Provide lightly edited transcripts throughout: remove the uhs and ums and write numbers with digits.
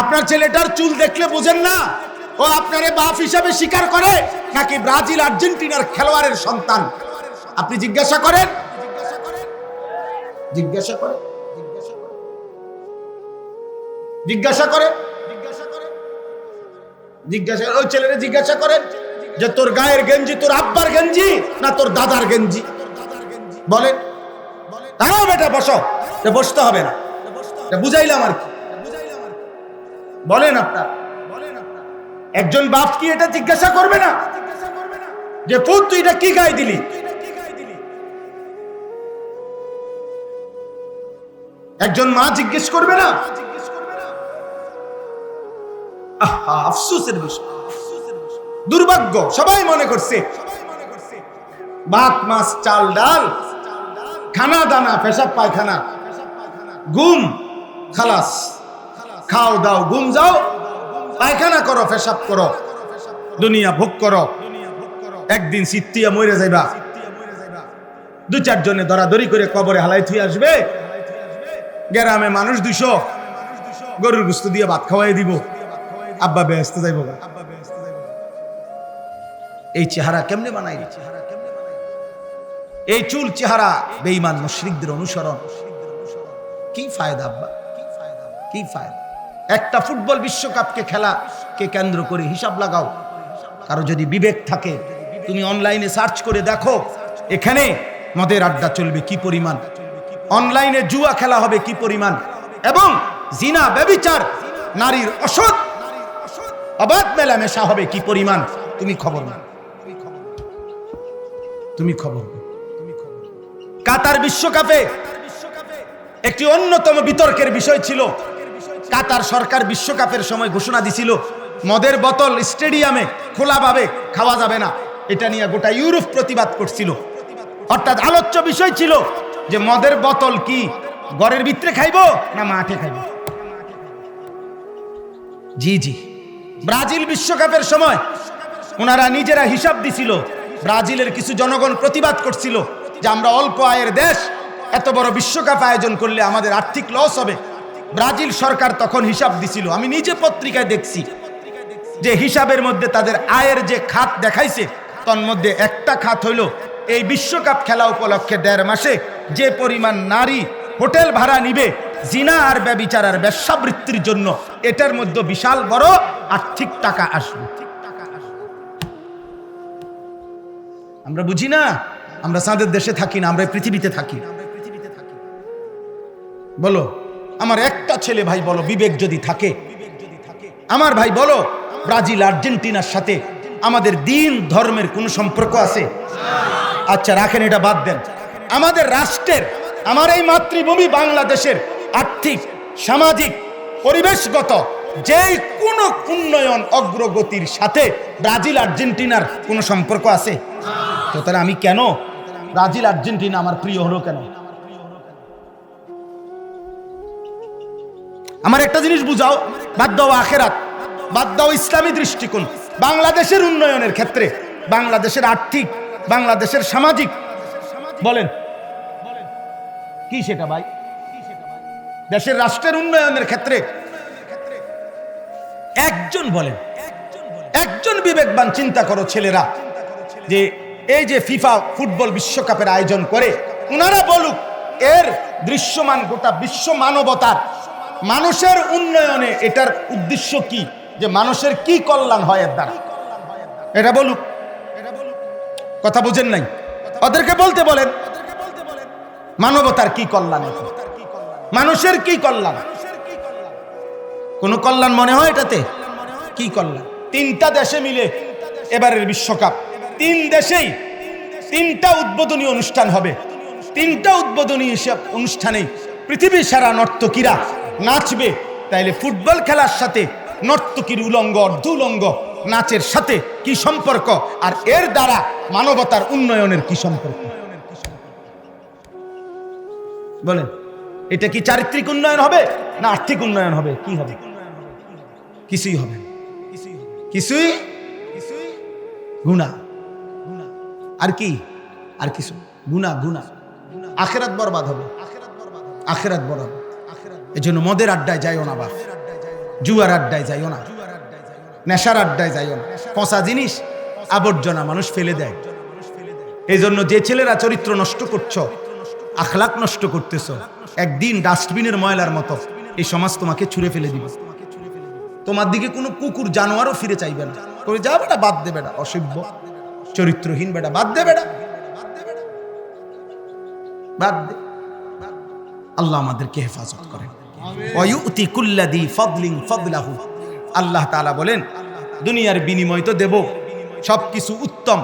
আপনার ছেলেটার চুল দেখলে বুঝেন না ও আপনারে বাপ হিসাবে স্বীকার করে নাকি ব্রাজিল আর্জেন্টিনার খেলোয়াড়ের সন্তান? আপনি জিজ্ঞাসা করেন, জিজ্ঞাসা করেন, জিজ্ঞাসা করেন, জিজ্ঞাসা ওই ছেলেরে জিজ্ঞাসা করেন যে তোর গায়ের গেঞ্জি তোর আব্বার গেঞ্জি না তোর দাদার গেঞ্জি? বলেন। দাঁড়াও বেটা, বসো। বসতে হবে না, বুঝাইলাম আর কি। বলেন আপনার একজন বাপ কি এটা জিজ্ঞাসা করবে না যে পুত তুই এটা কি গায়ে দিলি? একজন মা জিজ্ঞেস করবে না? আফসোসের বিষয়, দুর্ভাগ্য। সবাই মনে করছে ভাত মাছ চাল ডাল খানা দানা পেশাব পায়খানা ঘুম খালাস, খাও দাও ঘুম যাও পায়খানা করো পেশাব করো দুনিয়া ভোগ করো, একদিন সিত্তিয়া মরে যাইবা, দু চারজনে দরাদরি করে কবরে হালাই থুই আসবে, গ্রামে মানুষ 200 গরুর গোশত দিয়ে ভাত খাওয়াই দিব, আব্বা বেহেশতে যাইব। এই চেহারা কেমনে বানাই? এই চুল চেহারা বেঈমান মুশরিকদের অনুসরণ। কি ফায়দা আব্বা, কি ফায়দা? একটা ফুটবল বিশ্বকাপকে খেলাকে কেন্দ্র করে হিসাব লাগাও। কারো যদি বিবেক থাকে তুমি অনলাইনে সার্চ করে দেখো এখানে মদের আড্ডা চলবে কি পরিমাণ, অনলাইনে জুয়া খেলা হবে কি পরিমাণ, এবং জিনা ব্যভিচার নারীর অসৎ অবাধ মেলামেশা হবে কি পরিমাণ। তুমি খবর না, তুমি খবর। কাতার বিশ্বকাপে একটি অন্যতম বিতর্কের বিষয় ছিল, কাতার সরকার বিশ্বকাপের সময় ঘোষণা দিছিল মদের বোতল স্টেডিয়ামে খোলাভাবে খাওয়া যাবে না। এটা নিয়ে গোটা ইউরোপ প্রতিবাদ করছিল। অর্থাৎ আলোচ্য বিষয় ছিল যে মদের বোতল কি ঘরের ভিতরে খাইবো না মাঠে খাইবো। জি জি, ব্রাজিল বিশ্বকাপের সময় ওনারা নিজেরা হিসাব দিছিল, ব্রাজিলের কিছু জনগণ প্রতিবাদ করছিল যে আমরা অল্প আয়ের দেশ, এত বড় বিশ্বকাপ আয়োজন করলে আমাদের আর্থিক লস হবে। ব্রাজিল সরকার তখন হিসাব দিছিল, আমি নিজে পত্রিকায় দেখছি যে হিসাবের মধ্যে তাদের আয়ের যে খাত দেখাইছে তার মধ্যে একটা খাত হইল এই বিশ্বকাপ খেলা উপলক্ষে 1.5 মাসে যে পরিমাণ নারী হোটেল ভাড়া নিবে জিনা আর ব্যভিচার আর বেশ্যাবৃত্তির জন্য, এটার মধ্যে বিশাল বড় আর্থিক টাকা আসবে। আমরা বুঝি না, আমরা চাঁদের দেশে থাকি না, আমরা পৃথিবীতে থাকি। বলো আমার একটা ছেলে ভাই, বলো বিবেক যদি থাকে আমার ভাই, বলো ব্রাজিল আর্জেন্টিনার সাথে আমাদের দিন ধর্মের কোনো সম্পর্ক আছে? আচ্ছা রাখেন, এটা বাদ দেন। আমাদের রাষ্ট্রের, আমার এই মাতৃভূমি বাংলাদেশের আর্থিক সামাজিক পরিবেশগত যে কোনো উন্নয়ন অগ্রগতির সাথে ব্রাজিল আর্জেন্টিনার কোনো সম্পর্ক আছে? তো তাহলে আমি কেন ব্রাজিল আর্জেন্টিনা আমার প্রিয় হলো কেন? আমার একটা জিনিস বুঝাও, বাদ দাও আখেরাত, বাদ দাও ইসলামী দৃষ্টিকোণ, বাংলাদেশের উন্নয়নের ক্ষেত্রে, বাংলাদেশের আর্থিক, বাংলাদেশের সামাজিক, বলেন কি সেটা ভাই? দেশের রাষ্ট্রের উন্নয়নের ক্ষেত্রে একজন বলেন, একজন বিবেকবান চিন্তা করো ছেলেরা, যে এই যে ফিফা ফুটবল বিশ্বকাপের আয়োজন করে ওনারা বলুক এর দৃশ্যমান গোটা বিশ্ব মানবতার মানুষের উন্নয়নে এটার উদ্দেশ্য কি, যে মানুষের কি কল্যাণ হয় এর দ্বারা, এটা বলুক। কথা বুঝেন নাই? ওদেরকে বলতে বলেন মানবতার কি কল্যাণ, মানুষের কি কল্যাণ, কোন কল্যাণ মনে হয় এটাতে? কি কল্যাণ? 3টা দেশে মিলে এবারের বিশ্বকাপ, 3 দেশেই 3টা উদ্বোধনী অনুষ্ঠান হবে। 3টা উদ্বোধনী অনুষ্ঠানে পৃথিবীর সারা নর্তকীরা নাচবে। তাইলে ফুটবল খেলার সাথে নর্তকীর উলঙ্গ অর্ধউলঙ্গ নাচের সাথে কি সম্পর্ক, আর এর দ্বারা মানবতার উন্নয়নের কি সম্পর্ক? বলেন, এটা কি চারিত্রিক উন্নয়ন হবে না আর্থিক উন্নয়ন হবে? কি হবে? কিছুই হবে, কিছুই গুনাহ। আর কি? আর কিছু গুনাহ, গুনাহ। আখিরাত বরবাদ হবে, আখিরাত বরবাদ। এজন্য মদের আড্ডায় যাইও না বাপ, জুয়ার আড্ডায় যাইও না, নেশার আড্ডায় যাইও না। পচা জিনিস আবর্জনা মানুষ ফেলে দেয়। এই জন্য যে ছেলেরা চরিত্র নষ্ট করছো, আখলাক নষ্ট করতেছো, একদিন ডাস্টবিনের ময়লার মতো এই সমাজ তোমাকে ছুঁড়ে ফেলে দিবে। তোমার দিকে কোনো কুকুর জানোয়ারও ফিরে চাইবে না। করে যা বেটা, বাদ দে বেটা, অসভ্য চরিত্রহীন বেটা, বাদ দে বেটা, বাদ দে। আল্লাহ আমাদেরকে হেফাজত করেন। ওয়ায়ুতি কুল্লাযী ফাদলিন ফাদলাহু। আল্লাহ তাআলা বলেন, দুনিয়ার বিনিময় তো দেব, সবকিছু উত্তম,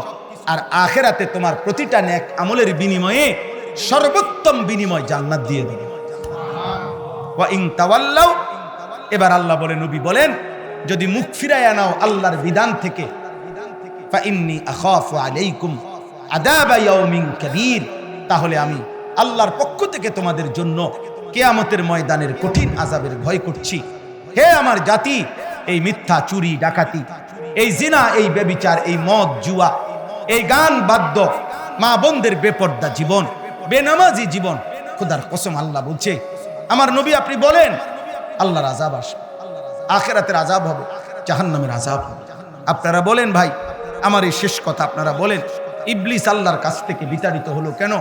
আর আখিরাতে তোমার প্রতিটা নেক আমলের বিনিময়ে সর্বোত্তম বিনিময় জান্নাত দিয়ে দেব। ওয়া ইন তাওয়াল্লাউ, এবার আল্লাহ বলেন, নবী বলেন, যদি মুখ ফিরাইয়া নাও আল্লাহর বিধান থেকে, ফা ইন্নী আখাফু আলাইকুম আযাবা ইয়াউমিন কাবীর, তাহলে আমি আল্লাহর পক্ষ থেকে তোমাদের জন্য কিয়ামতের ময়দানের কঠিন আযাবের ভয় করছি। হে আমার জাতি, এই মিথ্যা, চুরি, ডাকাতি, এই জিনা, এই ব্যভিচার, এই মদ, জুয়া, এই গান বাদ্য, মা বোনদের বেপর্দা জীবন, বেনামাজি জীবন, খোদার কসম আল্লাহ বলছে, আমার নবী আপনি বলেন, আল্লাহর আযাব আসবে, আখিরাতের আযাব হবে, জাহান্নামের আযাব হবে। আপনারা বলেন ভাই, আমার এই শেষ কথা আপনারা বলেন, ইবলিস আল্লাহর কাছ থেকে বিতাড়িত হলো কেন?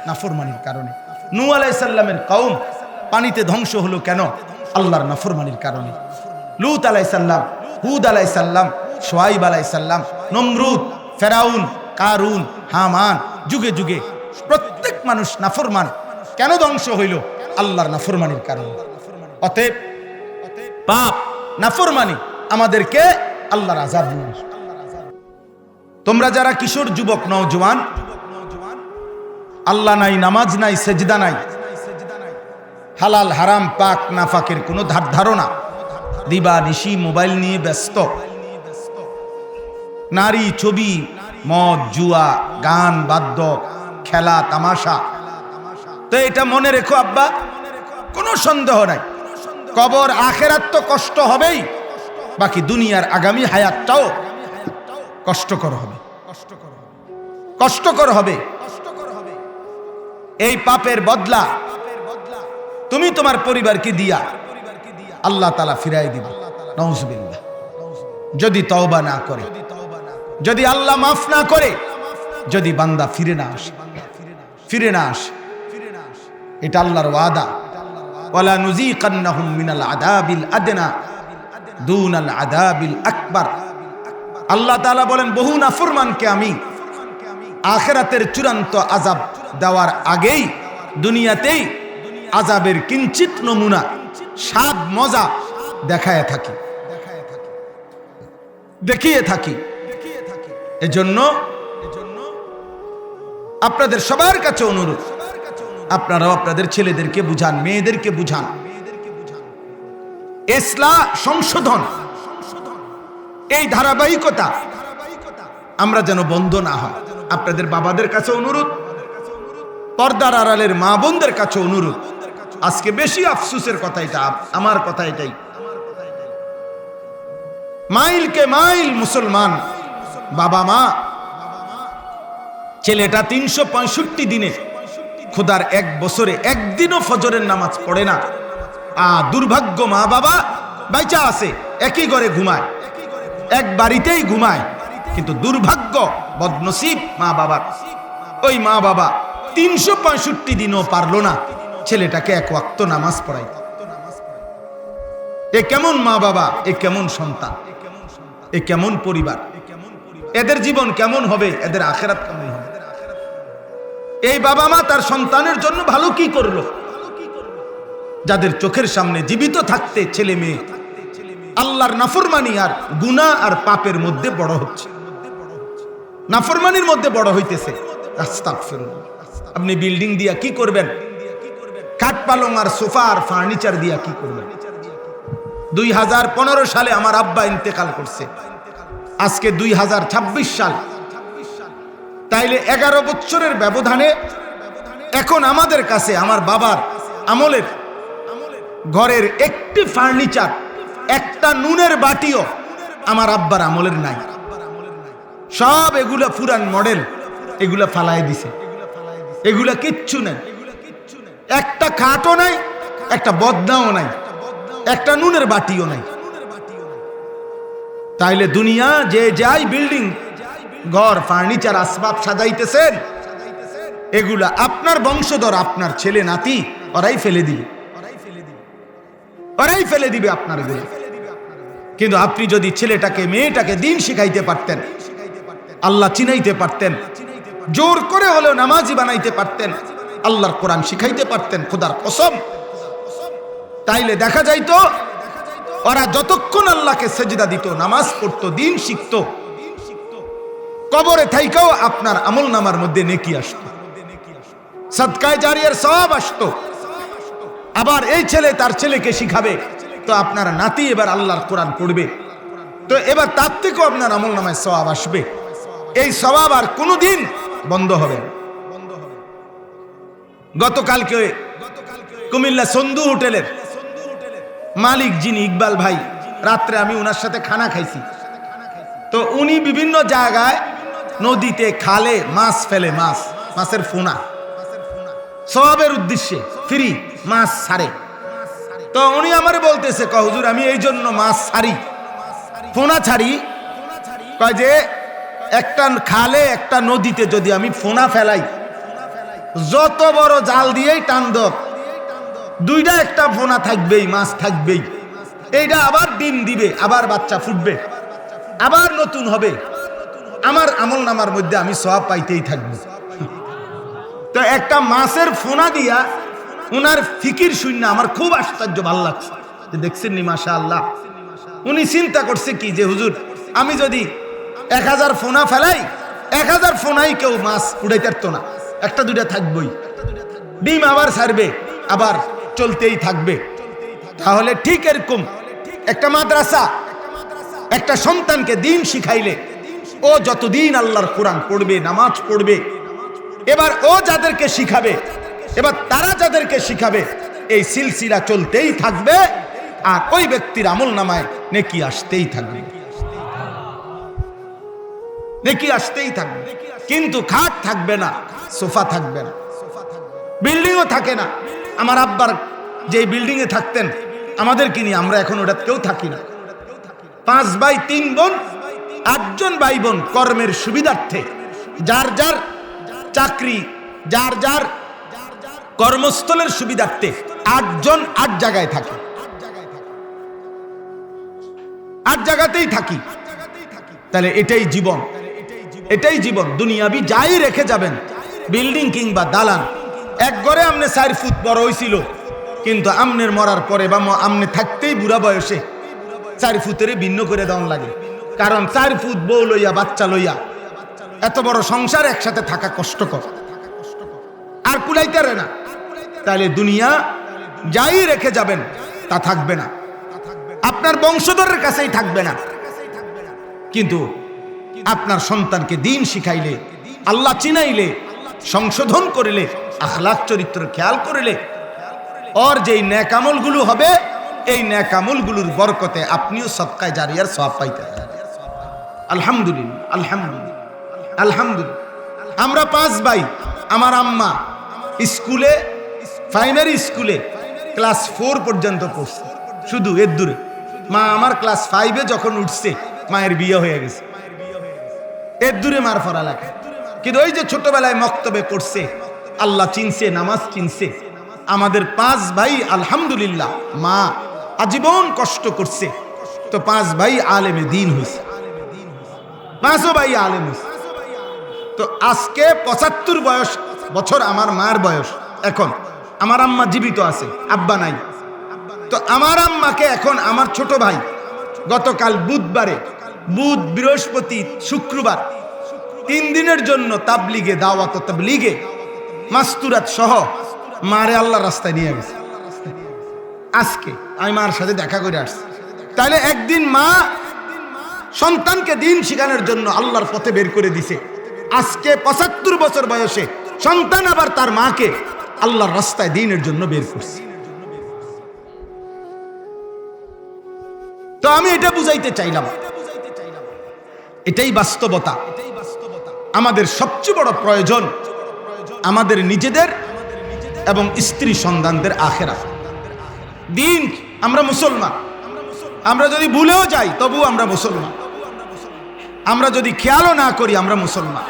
নাফরমানির কারণে। নূহ আলাইহিস সালামের কওম পানিতে ধ্বংস হলো কেন? আল্লাহর নাফরমানির কারণে। লূত আলাইহিস সালাম, হুদ আলাইহিস সালাম, শুআয়ব আলাইহিস সালাম, নমরুদ, ফেরাউন, কারুন, হামান, যুগে যুগে প্রত্যেক মানুষ নাফরমান। কেন ধ্বংস হইল? আল্লাহর নাফরমানির কারণে। অতএব পাপ, নাফরমানি আমাদেরকে আল্লাহর আযাব নিয়ে আসে। তোমরা যারা কিশোর, যুবক, নওজোয়ান, আল্লাহ নাই, নামাজ নাই, সেজদা নাই, হালাল হারাম পাক নাফাকের কোনো ধারণা, দিবা নিশি মোবাইল নিয়ে ব্যস্ত, নারী, ছবি, মদ, জুয়া, গান বাদ্য, খেলা তামাশা, তো এটা মনে রেখো আব্বা, কোনো সন্দেহ নাই, কবর আখেরাত তো কষ্ট হবেই, বাকি দুনিয়ার আগামী হায়াতটাও কষ্টকর হবে, কষ্টকর হবে। এই পাপের বদলা তুমি তোমার পরিবারকে দিয়া আল্লাহ তাআলা ফিরাই দিবে, নাউজুবিল্লাহ। যদি তওবা না করে, যদি আল্লাহ মাফ না করে, যদি বান্দা ফিরে না আসে, ফিরে না আসে, এটা আল্লাহর ওয়াদা। ওয়ালা নুযীকান্নাহুম মিনাল আযাবিল আদনা দুনাল আযাবিল আকবার। আল্লাহ তাআলা বলেন, বহু নাফরমানকে আমি আখিরাতের চূড়ান্ত আযাব দেওয়ার আগেই দুনিয়াতেই আযাবের কিঞ্চিত নমুনা, স্বাদ, মজা দেখিয়ে থাকি। এজন্য আপনাদের সবার কাছে অনুরোধ, আপনারাও আপনাদের ছেলেদেরকে বুঝান, মেয়েদেরকে বুঝান, ইসলাহ, সংশোধন, এই ধারাবাহিকতা আমরা যেন বন্ধ না হয়। আপনাদের বাবাদের কাছে অনুরোধ, পর্দার আড়ালের মা বোনদের কাছে অনুরোধ। আজকে বেশি আফসোসের কথা এটা, আমার কথা এটাই, মাইলকে মাইল মুসলমান বাবা মা, ছেলেটা 365 দিনে, খোদার এক বছরে একদিনও ফজরের নামাজ পড়ে না। দুর্ভাগ্য মা বাবা বাইচা আছে, একই ঘরে ঘুমায়, এক বাড়িতেই ঘুমায়, কিন্তু দুর্ভাগ্য, বদনসিব মা বাবার, ওই মা বাবা 365 দিনও পারলো না ছেলেটাকে এক ওয়াক্ত নামাজ পড়াইতে। এ কেমন মা বাবা, এ কেমন সন্তান, এ কেমন পরিবার, এদের জীবন কেমন হবে, এদের আখিরাত কেমন হবে? এই বাবা মা তার সন্তানের জন্য ভালো কি করলো? যাদের চোখের সামনে জীবিত থাকতে ছেলে মেয়ে আল্লাহর নাফরমানি আর গুনাহ আর পাপের মধ্যে বড় হচ্ছে, নাফরমানির মধ্যে বড় হইতেছে। আস্তাগফিরুল্লাহ। আপনি বিল্ডিং দিয়া কি করবেন? কাঠ পালং আর সোফা আর ফার্নিচার দিয়া কি করবেন? 2015 সালে আমার আব্বা ইন্তেকাল করছে, আজকে 2026 সাল, তাইলে 11 বছরের ব্যবধানে এখন আমাদের কাছে আমার বাবার আমলের ঘরের একটি ফার্নিচার, একটা নুনের বাটিও আমার আব্বার আমলের নাই। সব এগুলা পুরান মডেল, এগুলা ফালাই দিছে, এগুলা কিচ্ছু নাই, একটা খাটও নাই, একটা বদনাও নাই, একটা নুনের বাটিও নাই। তাইলে দুনিয়া যে যাই বিল্ডিং ঘর ফার্নিচার আসবাব সাজাইতেছেন, এগুলা আপনার বংশধর, আপনার ছেলে নাতি ওরাই ফেলে দিবে, ওরাই ফেলে দিবে আপনার এগুলো। কিন্তু আপনি যদি ছেলেটাকে মেয়েটাকে দিন শিখাইতে পারতেন, আল্লাহ চিনাইতে পারতেন, জোর করে হলেও নামাজি বানাইতে পারতেন, আল্লাহর কোরআন শিখাইতে পারতেন, খোদার কসম, তাইলে দেখা যাইতো ওরা যতক্ষণ আল্লাহকে সেজদা দিত, নামাজ পড়তো, দিন শিখতো, কবরে থাইকাও আপনার আমল নামার মধ্যে নেকি আসতো, সাদকায়ে জারিয়ার সওয়াব আসতো। আবার এই ছেলে তার ছেলেকে শিখাবে, তো আপনার নাতি এবার আল্লাহর কোরআন পড়বে, তো এবার তার থেকেও আপনার আমল নামায় সওয়াব আসবে। এই সওয়াব আর কোনোদিন বন্ধ হবে না। গতকালকে কুমিল্লা সন্ধু হোটেলের মালিক যিনি ইকবাল ভাই, রাত্রে আমি ওনার সাথে খানা খাইছি, তো উনি বিভিন্ন জায়গায় নদীতে খালে মাছ ফেলে, মাছের ফোনা সওয়াবের উদ্দেশ্যে ফ্রি মাছ ছাড়ে। তো উনি আমারে বলতেছে, হুজুর আমি এই জন্য মাছ ছাড়ি, ফোনা ছাড়ি, কয় যে একটা খালে একটা নদীতে যদি আমি ফোনা ফেলাই, যত বড় জাল দিয়েই টান দাও, দুইটা একটা ফোনা থাকবেই, মাছ থাকবেই, এইটা আবার ডিম দিবে, আবার বাচ্চা ফুটবে, আবার নতুন হবে, আমার আমল নামার মধ্যে আমি সওয়াব পাইতেই থাকবো। তো একটা মাছের ফোনা দিয়া উনার ফিকির শূন্য আমার খুব আশ্চর্য ভালো লাগছে, যে দেখছেন নি মাশাআল্লাহ। উনি চিন্তা করছে কি, যে হুজুর আমি যদি 1000 ফোনা ফেলাই, 1000 ফোনাই কেউ মাছ উড়াইতে পারতো না, একটা দুইটা থাকবেই, ডিম আবার ছাড়বে, আবার চলতেই থাকবে। তাহলে ঠিক এরকম একটা মাদ্রাসা একটা সন্তানকে দিন শিখাইলে, ও যতদিন আল্লাহর কোরআন পড়বে, নামাজ পড়বে, এবার ও যাদেরকে শিখাবে, এবার তারা যাদেরকে শিখাবে, এই সিলসিলা চলতেই থাকবে, আর ওই ব্যক্তির আমল নামায় নেকি আসতেই থাকবে, নেকি আসতেই থাকবে। কিন্তু খাট থাকবে না, সোফা থাকবে না, বিল্ডিংও থাকে না। আমার আব্বার যে বিল্ডিং এ থাকতেন আমাদের কিনি, আমরা এখন ওটা কেউ থাকি না। 5 ভাই 3 বোন, 8 জন ভাই বোন কর্মের সুবিধার্থে যার যার চাকরি, যার যার কর্মস্থলের সুবিধার্থে 8 জন 8 জায়গায় থাকি, 8 জায়গাতেই থাকি। তাহলে এটাই জীবন, এটাই জীবন। দুনিয়াবি যাই রেখে যাবেন, বিল্ডিং কিংবা দালান, এক ঘরে আমনে 4 ফুট বড় হয়েছিল, কিন্তু আমনের মরার পরে বা আমনে থাকতেই বুড়া বয়সে 4 ফুটের ভিন্ন করে দেওয়ান লাগে। কারণ 4 ফুট বউ লইয়া, বাচ্চা লইয়া এত বড় সংসার একসাথে থাকা কষ্টকর, আর কুলাইতে পারে না। তাহলে দুনিয়া যাই রেখে যাবেন তা থাকবে না, আপনার বংশধরের কাছেই থাকবে না। কিন্তু আপনার সন্তানকে দিন শিখাইলে, আল্লাহ চিনাইলে, সংশোধন করিলে, আখলাক চরিত্র খেয়াল করিলে, ওর যেই নেক আমলগুলো হবে, এই নেক আমলগুলোর বরকতে আপনিও সদকায়ে জারিয়ার সওয়াব পাইতে পারেন। আলহামদুলিল্লাহ, আলহামদুলিল্লাহ, আলহামদুলিল্লাহ। আমরা 5 ভাই, আমার আম্মা স্কুলে, প্রাইমারি স্কুলে ক্লাস 4 পর্যন্ত পড়ছে, শুধু এর দূরে। মা আমার ক্লাস 5-এ যখন উঠছে, মায়ের বিয়ে হয়ে গেছে, এর দূরে মার পড়ালেখা। কিন্তু ওই যে ছোটবেলায় মক্তবে পড়ছে, আল্লাহ চিনছে, নামাজ চিনছে। আমাদের 5 ভাই আলহামদুলিল্লাহ, মা আজীবন কষ্ট করছে, তো 5 ভাই আলেমে দিন হয়েছে, 5 ভাই আলেম হয়েছে। তো আজকে 75 বছর আমার মার বয়স। এখন আমার আম্মা জীবিত আছে, আব্বা নাই। তো আমার আম্মাকে এখন আমার ছোট ভাই গতকাল বুধবারে, বুধ, বৃহস্পতি, শুক্রবার 3 দিনের জন্য তাবলিগে, দাওয়াত তাবলিগে মাস্তুরাত সহ মারে আল্লাহর রাস্তায় নিয়ে গেছে। আজকে আমি মার সাথে দেখা করে আসছি। তাহলে একদিন মা সন্তানকে দিন শিখানোর জন্য আল্লাহর পথে বের করে দিছে। আজকে 75 বছর বয়সে সন্তান আবার তার মাকে আল্লাহর রাস্তায় দ্বীনের জন্য বের করছে। তো আমি এটা বুঝাইতে চাইলাম, এটাই বাস্তবতা। আমাদের সবচেয়ে বড় প্রয়োজন আমাদের নিজেদের এবং স্ত্রী সন্তানদের আখেরাত। দিন, আমরা মুসলমান, আমরা যদি ভুলেও যাই তবু আমরা মুসলমান। আমরা যদি খেয়ালও না করি আমরা মুসলমান।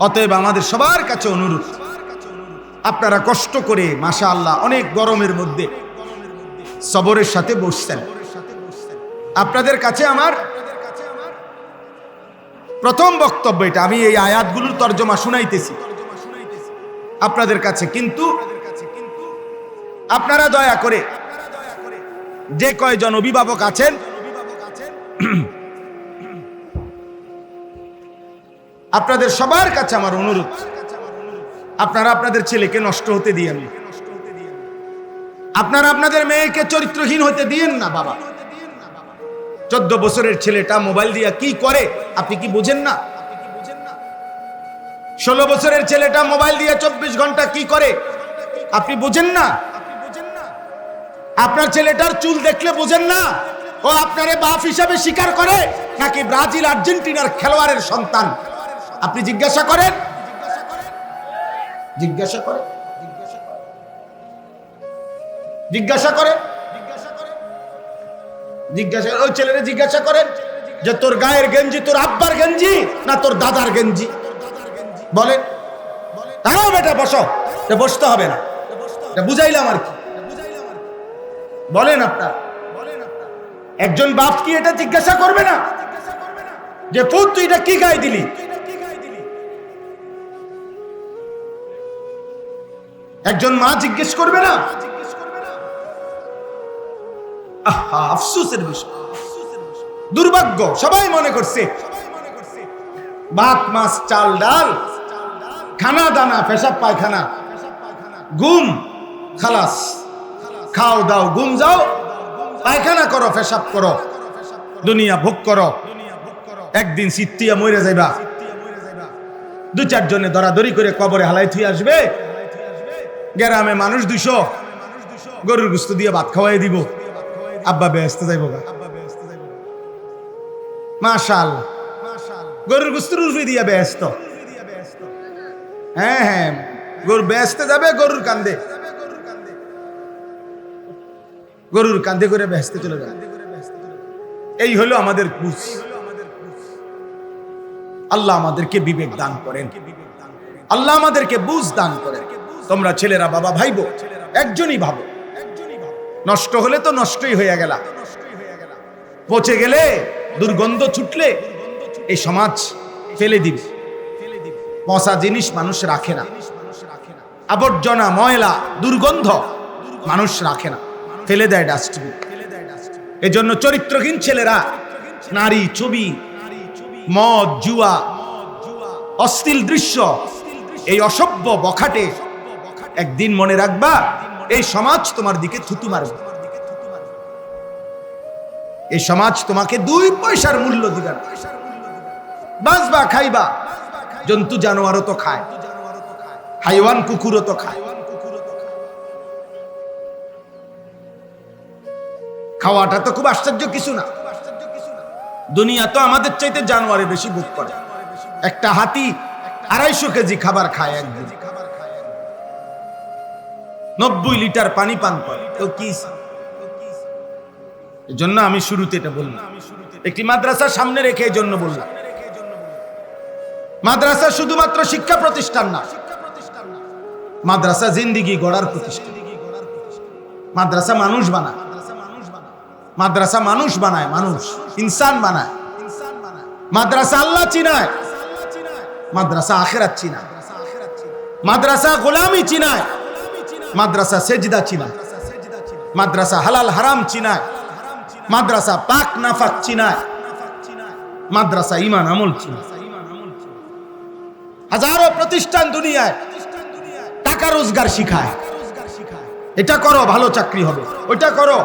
অতএব আমাদের সবার কাছে অনুরোধ, আপনারা কষ্ট করে মাশাআল্লাহ অনেক গরমের মধ্যে সবরের সাথে বসছেন। আপনাদের কাছে আমার প্রথম বক্তব্য এটা, আমি এই আয়াতগুলোর তর্জমা শুনাইতেছি আপনাদের কাছে, কিন্তু আপনারা দয়া করে যে কয়জন অভিভাবক আছেন আপনাদের সবার কাছে আমার অনুরোধ, আপনারা আপনাদের ছেলেকে নষ্ট হতে দিয়েন না, আপনারা আপনাদের মেয়েকে চরিত্রহীন হতে দিয়েন না। বাবা, 14 বছরের ছেলেটা মোবাইল দিয়া কি করে আপনি কি বুঝেন না? 16 বছরের ছেলেটা মোবাইল দিয়ে 24 ঘন্টা কি করে আপনি বুঝেন না? আপনার ছেলেটার চুল দেখলে বুঝেন না ও আপনারে বাপ হিসাবে স্বীকার করে নাকি ব্রাজিল আর্জেন্টিনার খেলোয়াড়ের সন্তান? আপনি জিজ্ঞাসা করেন, জিজ্ঞাসা করেন, জিজ্ঞাসা করেন, জিজ্ঞাসা ওই ছেলেরে জিজ্ঞাসা করেন যে তোর গায়ের গেঞ্জি তোর আব্বার গেঞ্জি না তোর দাদার গেঞ্জি? বলেন। তাও বেটা বসো, বসতে হবে না, বুঝাইলাম আর কি। বলেন আপনার একজন বাপ কি এটা জিজ্ঞাসা করবে না যে পুত তুই এটা কি গায়ে দিলি? একজন মা জিজ্ঞেস করবে না? আহা, আফসোসের বিষয়, দুর্ভাগ্য। সবাই মনে করছে ভাত মাছ চাল ডাল খানা দানা পেশাব পায়খানা ঘুম খালাস, খাও দাও ঘুম যাও, পায়খানা করো পেশাব করো, দুনিয়া ভোগ করো, একদিন সিত্তিয়া মরে যাইবা, 2-4 জনে দরাদরি করে কবরে হালাই থুই আসবে, গ্রামে মানুষ 200 গরুর গোশত দিয়ে ভাত খাওয়াই দিব, আব্বা ব্যস্ত যাইব গা। মাশাআল্লাহ, গরুর গোশতের উর্ফি দিয়া ব্যস্ত। হ্যাঁ হ্যাঁ, গরু ব্যস্ত যাবে, গরুর কান্দে, গরুর কান্দে করে ব্যস্ত চলে যাবে। এই হলো আমাদের বুঝ। আল্লাহ আমাদেরকে বিবেক দান করেন, আল্লাহ আমাদেরকে বুঝ দান করেন। তোমরা ছেলেরা বাবা ভাইবো, একজনই ভাবো, নষ্ট হলে তো নষ্টই হয়ে গেল, পচে গেলে দুর্গন্ধ ছুটলে এই সমাজ ফেলে দিবে। পচা জিনিস মানুষ রাখে না, আবর্জনা ময়লা দুর্গন্ধ মানুষ রাখে না, ফেলে দেয় ডাস্টবিন। এজন্য চরিত্রহীন ছেলেরা নারী ছবি, মদ, জুয়া, অশ্লীল দৃশ্য, এই অসভ্য বখাটে, একদিন মনে রাখবা এই সমাজ তোমার দিকে থুতু মারবে। এই সমাজ তোমাকে 2 পয়সার মূল্য দিবে না। বাঁচবা খাইবা, জন্তু জানোয়ারও তো খায়, হাইওয়ান কুকুরও তো খায়। খাওয়াটা তো খুব আশ্চর্য কিছু না। দুনিয়া তো আমাদের চাইতে জানোয়ারে বেশি ভোগ করে। একটা হাতি 250 কেজি খাবার খায় একদিন, 90 লিটার পানি পান করে। তো কি, এজন্য আমি শুরুতে এটা বললাম, একটি মাদ্রাসা সামনে রেখে এই জন্য বললাম, মাদ্রাসা শুধুমাত্র শিক্ষা প্রতিষ্ঠান না, মাদ্রাসা জিন্দেগি গড়ার প্রতিষ্ঠান। মাদ্রাসা মানুষ বানায়, মাদ্রাসা মানুষ বানায়, মানুষ ইনসান বানায়। মাদ্রাসা আল্লাহ চিনায়, মাদ্রাসা আখিরাত চিনায়। মাদ্রাসা গোলামি চিনায়, মাদ্রাসা সেজদা চিনায়। মাদ্রাসা হালাল হারাম চিনায়, মাদ্রাসা পাক নাফাক চিনায়। মাদ্রাসা ঈমান আমল চিনায়। হাজারো প্রতিষ্ঠান দুনিয়ায় টাকা রোজগার শিখায়, এটা করো ভালো চাকরি হবে, ওইটা করো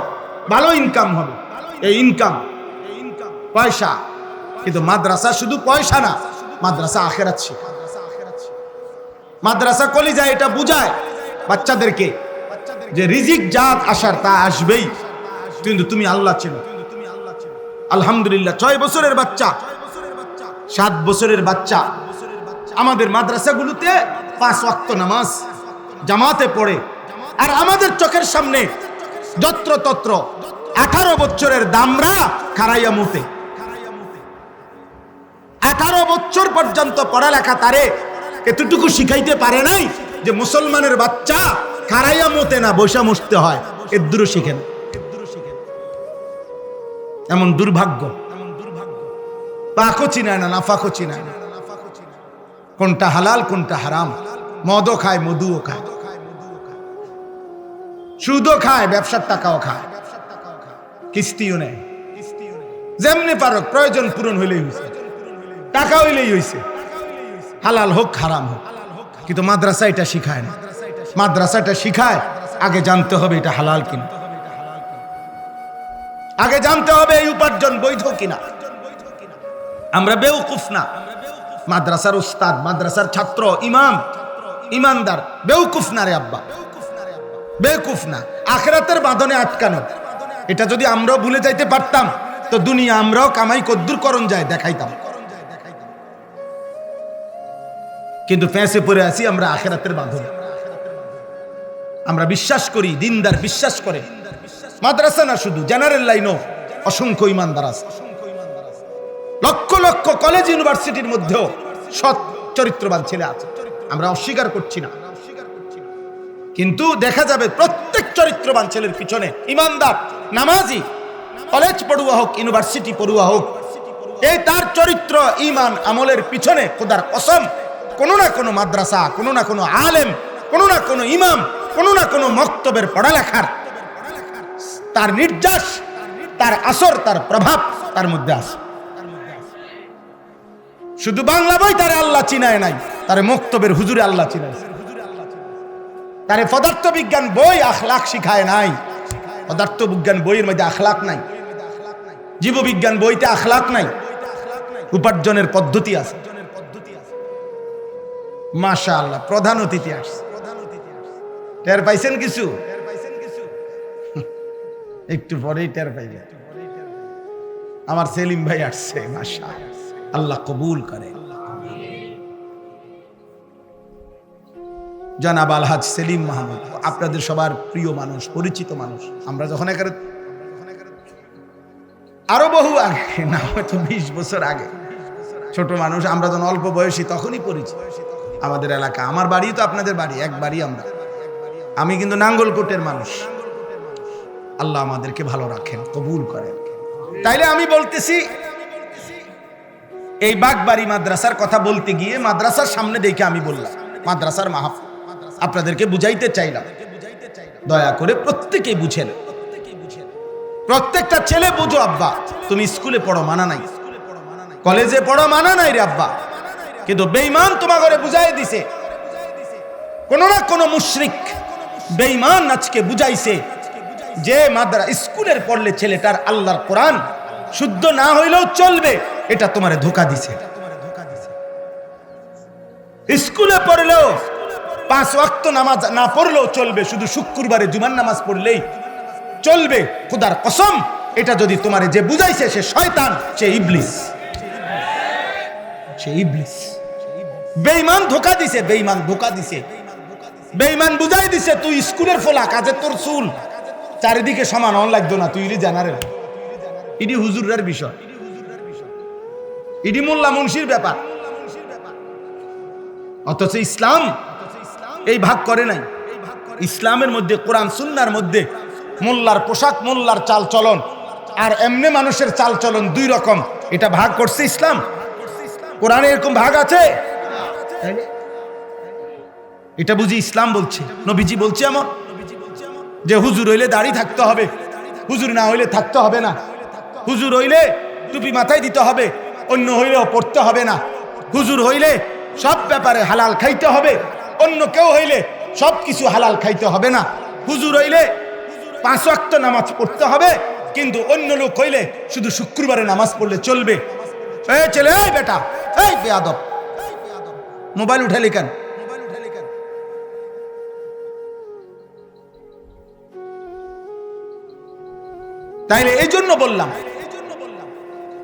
ভালো ইনকাম হবে। এই ইনকাম পয়সা, কিন্তু মাদ্রাসা শুধু পয়সা না, মাদ্রাসা আখিরাত শেখায়। মাদ্রাসা কলিজায় এটা বুঝায় বাচ্চাদেরকে যে রিজিক জাত আসার তা আসবেই, কিন্তু তুমি আল্লাহ চেনো। আলহামদুলিল্লাহ 6 বছরের বাচ্চা, 7 বছরের বাচ্চা আমাদের মাদ্রাসাগুলোতে 5 ওয়াক্ত নামাজ জামাতে পড়ে। আর আমাদের চোখের সামনে যত্র তত্র 18 বছরের দামরা খারাইয়া মুতে, 18 বছর পর্যন্ত পড়ালেখা তারে এতটুকু শিখাইতে পারে নাই যে মুসলমানের বাচ্চা খারাইয়া মতে না, বৈশা মুছতে হয়, এর দূর শিখেন। এমন দুর্ভাগ্য, পাকও চিনায় না, নাফাকও চিনায় না, কোনটা হালাল কোনটা হারাম। মদও খায়, মধুও খায়, সুদও খায়, ব্যবসার টাকাও খায়, কিস্তিও নেয়, যেমনি পারক প্রয়োজন পূরণ হইলেই হয়েছে, টাকা হইলেই হয়েছে, হালাল হোক হারাম হোক। কিন্তু মাদ্রাসা এটা শিখায় না। মাদ্রাসাটা শিখায় আগে জানতে হবে এটা হালাল কিনা, আগে জানতে হবে এই উপার্জন বৈধ কিনা। আমরা বেউকুফ না, মাদ্রাসার উস্তাদ, মাদ্রাসার ছাত্র, ইমাম, ইমানদার বেউকুফ না রে আব্বা, বেউকুফ না। আখিরাতের বাঁধনে আটকানো, এটা যদি আমরাও ভুলে যাইতে পারতাম তো দুনিয়া আমরাও কামাই কদ্দুর করণ যায় দেখাইতাম। কিন্তু ফেঁসে পড়ে আছি আমরা আখিরাতের বাঁধনে। আমরা বিশ্বাস করি, দিনদার বিশ্বাস করে, মাদ্রাসা না শুধু জেনারেল লাইনও অসংখ্য ইমানদার আছে। লক্ষ লক্ষ কলেজ ইউনিভার্সিটির মধ্যেও সৎ চরিত্রবান ছেলে আছে, আমরা অস্বীকার করছি না। কিন্তু দেখা যাবে প্রত্যেক চরিত্রবান ছেলের পিছনে ইমানদার, নামাজি, কলেজ পড়ুয়া হোক, ইউনিভার্সিটি পড়ুয়া হোক, এই তার চরিত্র, ইমান, আমলের পিছনে খোদার কসম কোনো না কোনো মাদ্রাসা, কোনো না কোনো আলেম, কোনো না কোনো ইমাম, কোনো না কোনো মক্তবের পড়ালেখার তার নির্যাস, তার আসর, তার প্রভাব তার মধ্যে আছে। শুধু বাংলা বই তারে আল্লাহ চিনায় নাই, তারে মক্তবের হুজুরে আল্লাহ চিনায়। তারে পদার্থ বিজ্ঞান বই আখলাক শিখায় নাই, পদার্থ বিজ্ঞান বইয়ের মধ্যে আখলাক নাই, জীববিজ্ঞান বইতে আখলাক নাই, উপার্জনের পদ্ধতি আছে। মাশাআল্লাহ, প্রধান অতিথি আসছে, টের পাইছেন কিছু? একটু পরেই টের পাইবে। আমার সেলিম ভাই আসছে, মাশাআল্লাহ, আল্লাহ কবুল করে। জনাব আলহাজ সেলিম মাহমুদ, আপনাদের সবার প্রিয় মানুষ, পরিচিত মানুষ। আমরা যখন আরো বহু আগে, না হয়তো 20 বছর আগে, ছোট মানুষ, আমরা যখন অল্প বয়সী তখনই পরিচিত। আমাদের এলাকা, আমার বাড়ি তো আপনাদের বাড়ি, এক বাড়ি আমরা। আমি কিন্তু নাঙ্গলকোটের মানুষ। আল্লাহ আমাদেরকে ভালো রাখেন, কবুল করেন। তাইলে আমি বলতেছি, এই বাগবাড়ি মাদ্রাসার কথা বলতে গিয়ে মাদ্রাসার সামনে দেখে আমি বললাম মাদ্রাসার মাহফিল, আপনাদেরকে বুঝাইতে চাইলাম, দয়া করে প্রত্যেকেই বুঝেন, প্রত্যেকটা ছেলে বুঝো। আব্বা তুমি স্কুলে পড়ো মানা নাই, কলেজে পড়ো মানা নাই রে আব্বা, কিন্তু বেঈমান তোমার ঘরে বুঝাই দিছে। কোন না কোন মুশরিক বেঈমান আজকে বুঝাইছে যে স্কুলের পড়লে ছেলেটার আল্লাহর কোরআন শুদ্ধ না হইলেও চলবে, এটা তোমারে ধোঁকা দিছে। স্কুলে পড়লেও 5 ওয়াক্ত নামাজ না পড়লেও চলবে, শুধু শুক্রবারে জুমার নামাজ পড়লেই চলবে। খোদার কসম, এটা যদি তোমারে যে বুঝাইছে সে শয়তান, সে ইবলিস, সে ইবলিস। বেঈমান ধোঁকা দিছে, বেঈমান ধোঁকা দিছে, বেঈমান বুঝাই দিছে তুই স্কুলের ফলা, কাজে তোর চুল চারিদিকে সমান হন লাগতো না, তুই জানারে না। ইডি হুজুরের বিষয়, ইডি মোল্লা মুন্সির ব্যাপার। অথচ ইসলাম এই ভাগ করে নাই। ইসলামের মধ্যে, কোরআন সুন্নাহর মধ্যে মোল্লার পোশাক, মোল্লার চাল চলন আর এমনি মানুষের চাল চলন 2 রকম, এটা ভাগ করছে ইসলাম। কোরআনে এরকম ভাগ আছে? এটা বুঝি ইসলাম বলছে, নবীজি বলছে এমন যে হুজুর হইলে দাড়ি থাকতে হবে, হুজুর না হইলে থাকতে হবে না, হুজুর হইলে টুপি মাথায় দিতে হবে, অন্য হইলেও পড়তে হবে না, হুজুর হইলে সব ব্যাপারে হালাল খাইতে হবে, অন্য কেউ হইলে সব কিছু হালাল খাইতে হবে না, হুজুর হইলে 5 ওয়াক্ত নামাজ পড়তে হবে, কিন্তু অন্য লোক হইলে শুধু শুক্রবারে নামাজ পড়লে চলবে। এই ছেলে, এই বেটা, এই বেয়াদব, মোবাইল উঠালি কেন? তাইলে এই জন্য বললাম,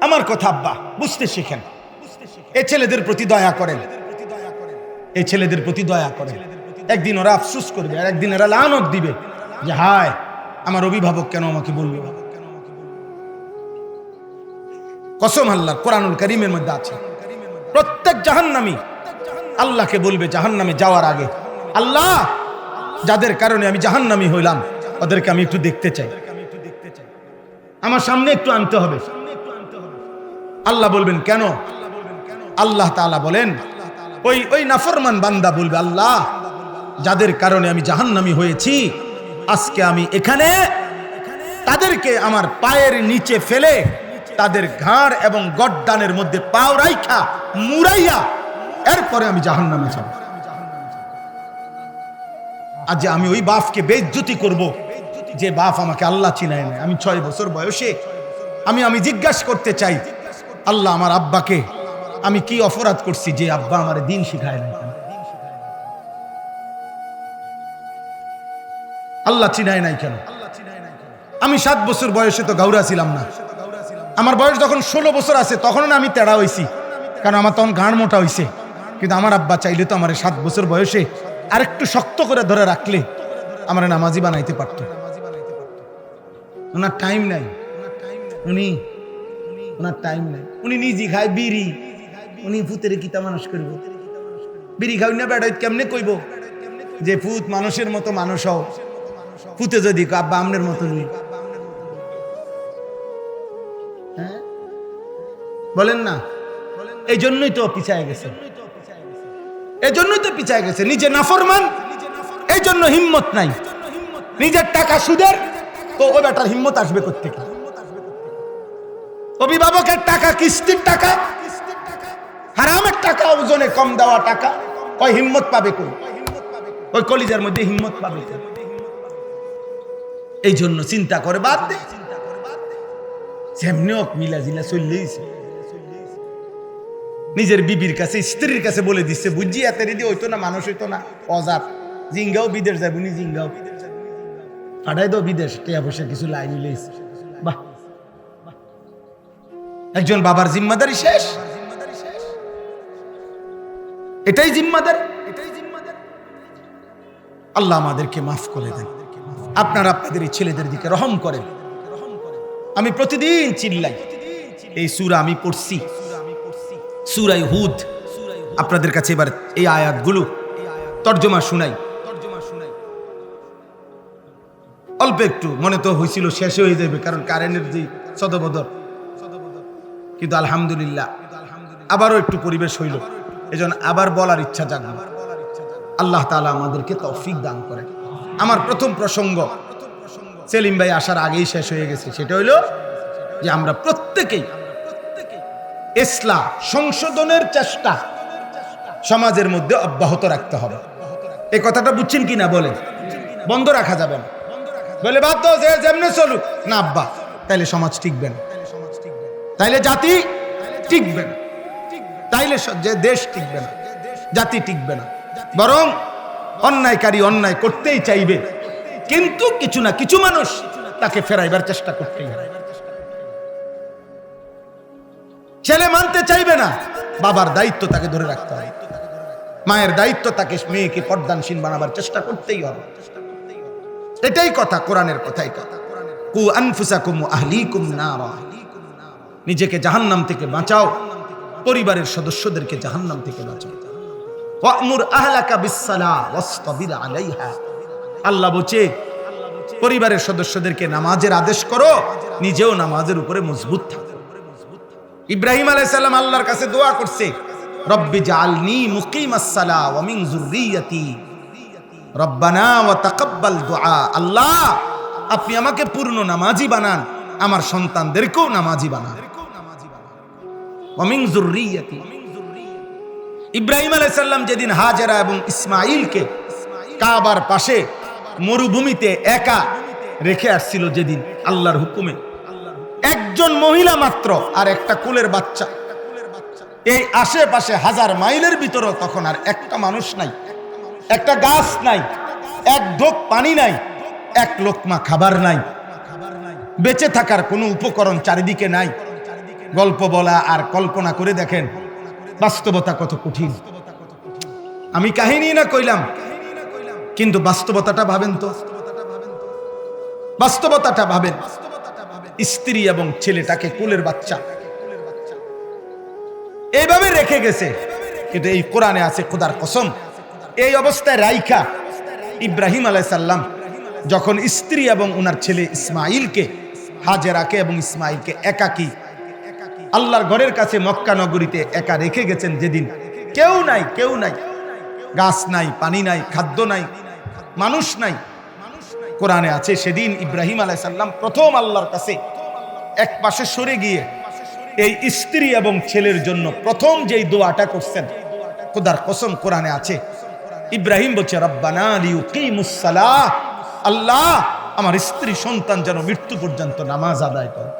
আমার কথা আব্বা বুঝতে শিখেন, এই ছেলেদের প্রতি দয়া করেন, এই ছেলেদের প্রতি দয়া করেন। একদিন ওরা আফসোস করবে, আর একদিন এরা লানত দিবে যে হায় আমার অভিভাবক কেন আমাকে বললো। কসম আল্লাহ, কোরআনুল কারীমের মধ্যে আছে। প্রত্যেক জাহান্নামী আল্লাহকে বলবে জাহান্নামে যাওয়ার আগে, আল্লাহ যাদের কারণে আমি জাহান্নামী হইলাম ওদেরকে আমি একটু দেখতে চাই, আমার সামনে একটু আনতে হবে। আল্লাহ বলবেন কেন? আল্লাহ তাআলা বলেন ওই নাফরমান বান্দা বলবে, আল্লাহ যাদের কারণে আমি জাহান্নামী হয়েছি আজকে আমি এখানে তাদেরকে আমার পায়ের নিচে ফেলে তাদের ঘাড় এবং গর্দানের মধ্যে পাও রাইখা মুড়াইয়া এরপরে আমি জাহান্নামে যাব। আজ আমি ওই বাপকে বেইজ্জতি করব যে বাপ আমাকে আল্লাহ চিনায় না। আমি 6 বছর বয়সে আমি জিজ্ঞাসা করতে চাই, আল্লাহ আমার আব্বাকে আমি কি অপরাধ করছি যে আব্বা আমার দিন শিখায় না? আল্লাহ চিনায় নাই কেন? আমি 7 বছর বয়সে তো গাউরা ছিলাম না। আমার বয়স যখন 16 বছর আছে তখন আমি তেড়া হইছি, কারণ আমার তখন ঘাড় মোটা হইছে। কিন্তু আমার আব্বা চাইলে তো আমার 7 বছর বয়সে আরেকটু শক্ত করে ধরে রাখলে আমার নামাজি বানাইতে পারতো। ওনার টাইম নাই, ওনার টাইম নাই। উনি নিজে খায় বিড়ি, উনি ভূতের কিতা মানুষ করব? বিড়ি খাই না বেড়াই কেমনে কইব যে ভূত মানুষের মতো মানুষ হও? ভূতে যদি আব্বা আমনের মতো নই, হ্যাঁ বলেন না? এই জন্যই তো পিছায় গেছে, এই জন্যই তো পিছায় গেছে। নিজে নাফরমান, এই জন্য হিম্মত নাই। নিজের টাকা সুদের, তো ও বেটার হিম্মত আসবে কোত্থেকে? অভিভাবকের টাকা, কিস্তির টাকা, হারামের টাকা, ওজনে কম দেওয়া টাকা, ওই হিম্মত পাবে কই? ওই কলিজার মধ্যে হিম্মত পাবে কই? এই জন্য চিন্তা করে বাদ দে, যেমনি হোক মিলা জিলা চললেইছে। নিজের বিবির কাছে, স্ত্রীর কাছে বলে দিচ্ছে, বুঝছি এত রেডি হইতো না, মানুষ হইতো না, অজাত জিঙ্গাও বিদেশ যাবো নি, জিঙ্গাও পাঠাই দাও বিদেশ, টিয়া পয়সা কিছু লাইন লইছে। বাহ, একজন বাবার জিম্মাদারি শেষ। এটাই জিম্মাদার। আল্লাহ আমাদেরকে মাফ করে দেন। আপনারা আপনাদের এই ছেলেদের দিকে রহম করেন। আমি প্রতিদিন চিল্লাই, এই সূরা আমি পড়ছি, সূরা হুদ। আপনাদের কাছে এবার এই আয়াতগুলো তর্জমা শুনাই। অল্প একটু মনে তো হয়েছিল শেষ হয়ে যাবে, কারণ কারেন্টের যে সদবদর, কিন্তু আলহামদুলিল্লাহ আবারও একটু পরিবেশ হইল, এজন্য আবার বলার ইচ্ছা জাগলো। আল্লাহ তাআলা আমাদেরকে তৌফিক দান করেন। আমার প্রথম প্রসঙ্গ সেলিম ভাই আসার আগেই শেষ হয়ে গেছে, সেটা হইল যে আমরা প্রত্যেকেই ইসলাম সংশোধনের চেষ্টা সমাজের মধ্যে অব্যাহত রাখতে হবে। এই কথাটা বুঝছেন কিনা বলেন? বন্ধ রাখা যাবে না। বলে বাদ দাও, যে যেমনি চলুক না আব্বা, তাইলে সমাজ টিকবে না, তাইলে জাতি টিকবে না, তাইলে দেশ টিকবে না, জাতি টিকবে না। বরং অন্যায়কারী অন্যায় করতেই চাইবে, কিন্তু কিছু না কিছু মানুষ তাকে ফেরাইবার চেষ্টা করতেই হবে। ছেলে মানতে চাইবে না, বাবার দায়িত্ব তাকে ধরে রাখতে হবে, মায়ের দায়িত্ব তাকে মেয়েকে পর্দানশীল বানাবার চেষ্টা করতেই হবে। এটাই কথা, কোরআনের কথাই কথা। কু আনফুসাকুম ওয়া আহলিকুম নারা, নিজেকে জাহান্নাম থেকে বাঁচাও, পরিবারের সদস্যদেরকে জাহান্নাম থেকে বাঁচাও। ওয়া'মুর আহলাকা বিস-সালাহ ওয়াসতাবির আলাইহা, আল্লাহ বলছে পরিবারের সদস্যদেরকে নামাজের আদেশ করো, নিজেও নামাজের উপরে মজবুত থাকো। ইব্রাহিম আলাইহিস সালাম আল্লাহর কাছে দোয়া করছে, রব্বি জাআলনি মুকিমাস-সালাহ ওয়া মিন যুররিয়াতি রব্বানা ওয়া তাকাব্বাল দুআ। আল্লাহ আপনি আমাকে পূর্ণ নামাজি বানান, আমার সন্তানদেরকেও নামাজি বানান। ওয়া মিন যুররিয়াতি, ইব্রাহিম আলাইহিস সালাম যেদিন হাজেরা এবং ইসমাঈলকে কাবার পাশে মরুভূমিতে একা রেখে আসছিল, যেদিন আল্লাহর হুকুমে, একজন মহিলা মাত্র আর একটা কোলের বাচ্চা, এই আশেপাশে 1000 মাইলের ভিতরে তখন আর একটা মানুষ নাই, একটা গাছ নাই, এক ঢোক পানি নাই, এক লোকমা খাবার নাই, বেঁচে থাকার কোনো উপকরণ চারিদিকে নাই। গল্প বলা আর কল্পনা করে দেখেন বাস্তবতা কত কঠিন। আমি কাহিনী না কইলাম, কিন্তু বাস্তবতাটা ভাবেন তো, বাস্তবতাটা ভাবেন। স্ত্রী এবং ছেলেটাকে, কোলের বাচ্চা রেখে গেছে, কিন্তু এই কোরআনে আছে খোদার কসম, এই অবস্থায় রাইখা ইব্রাহিম আলাইহিস সালাম যখন স্ত্রী এবং ওনার ছেলে ইসমাইলকে, হাজেরাকে এবং ইসমাইলকে একাকী আল্লাহর ঘরের কাছে মক্কা নগরীতে একা রেখে গেছেন, যেদিন কেউ নাই, কেউ নাই, গাছ নাই, পানি নাই, খাদ্য নাই, মানুষ নাই, কোরআনে আছে সেদিন ইব্রাহিম আলাইহিস সালাম প্রথম আল্লাহর কাছে এক পাশে সরে গিয়ে এই স্ত্রী এবং ছেলের জন্য প্রথম যেই দোয়াটা করছেন, খোদার কসম কোরআনে আছে, ইব্রাহিম বলছে রব্বানা লিয়ুকিমুস সালাহ, আল্লাহ আমার স্ত্রী সন্তান যেন মৃত্যু পর্যন্ত নামাজ আদায় করে।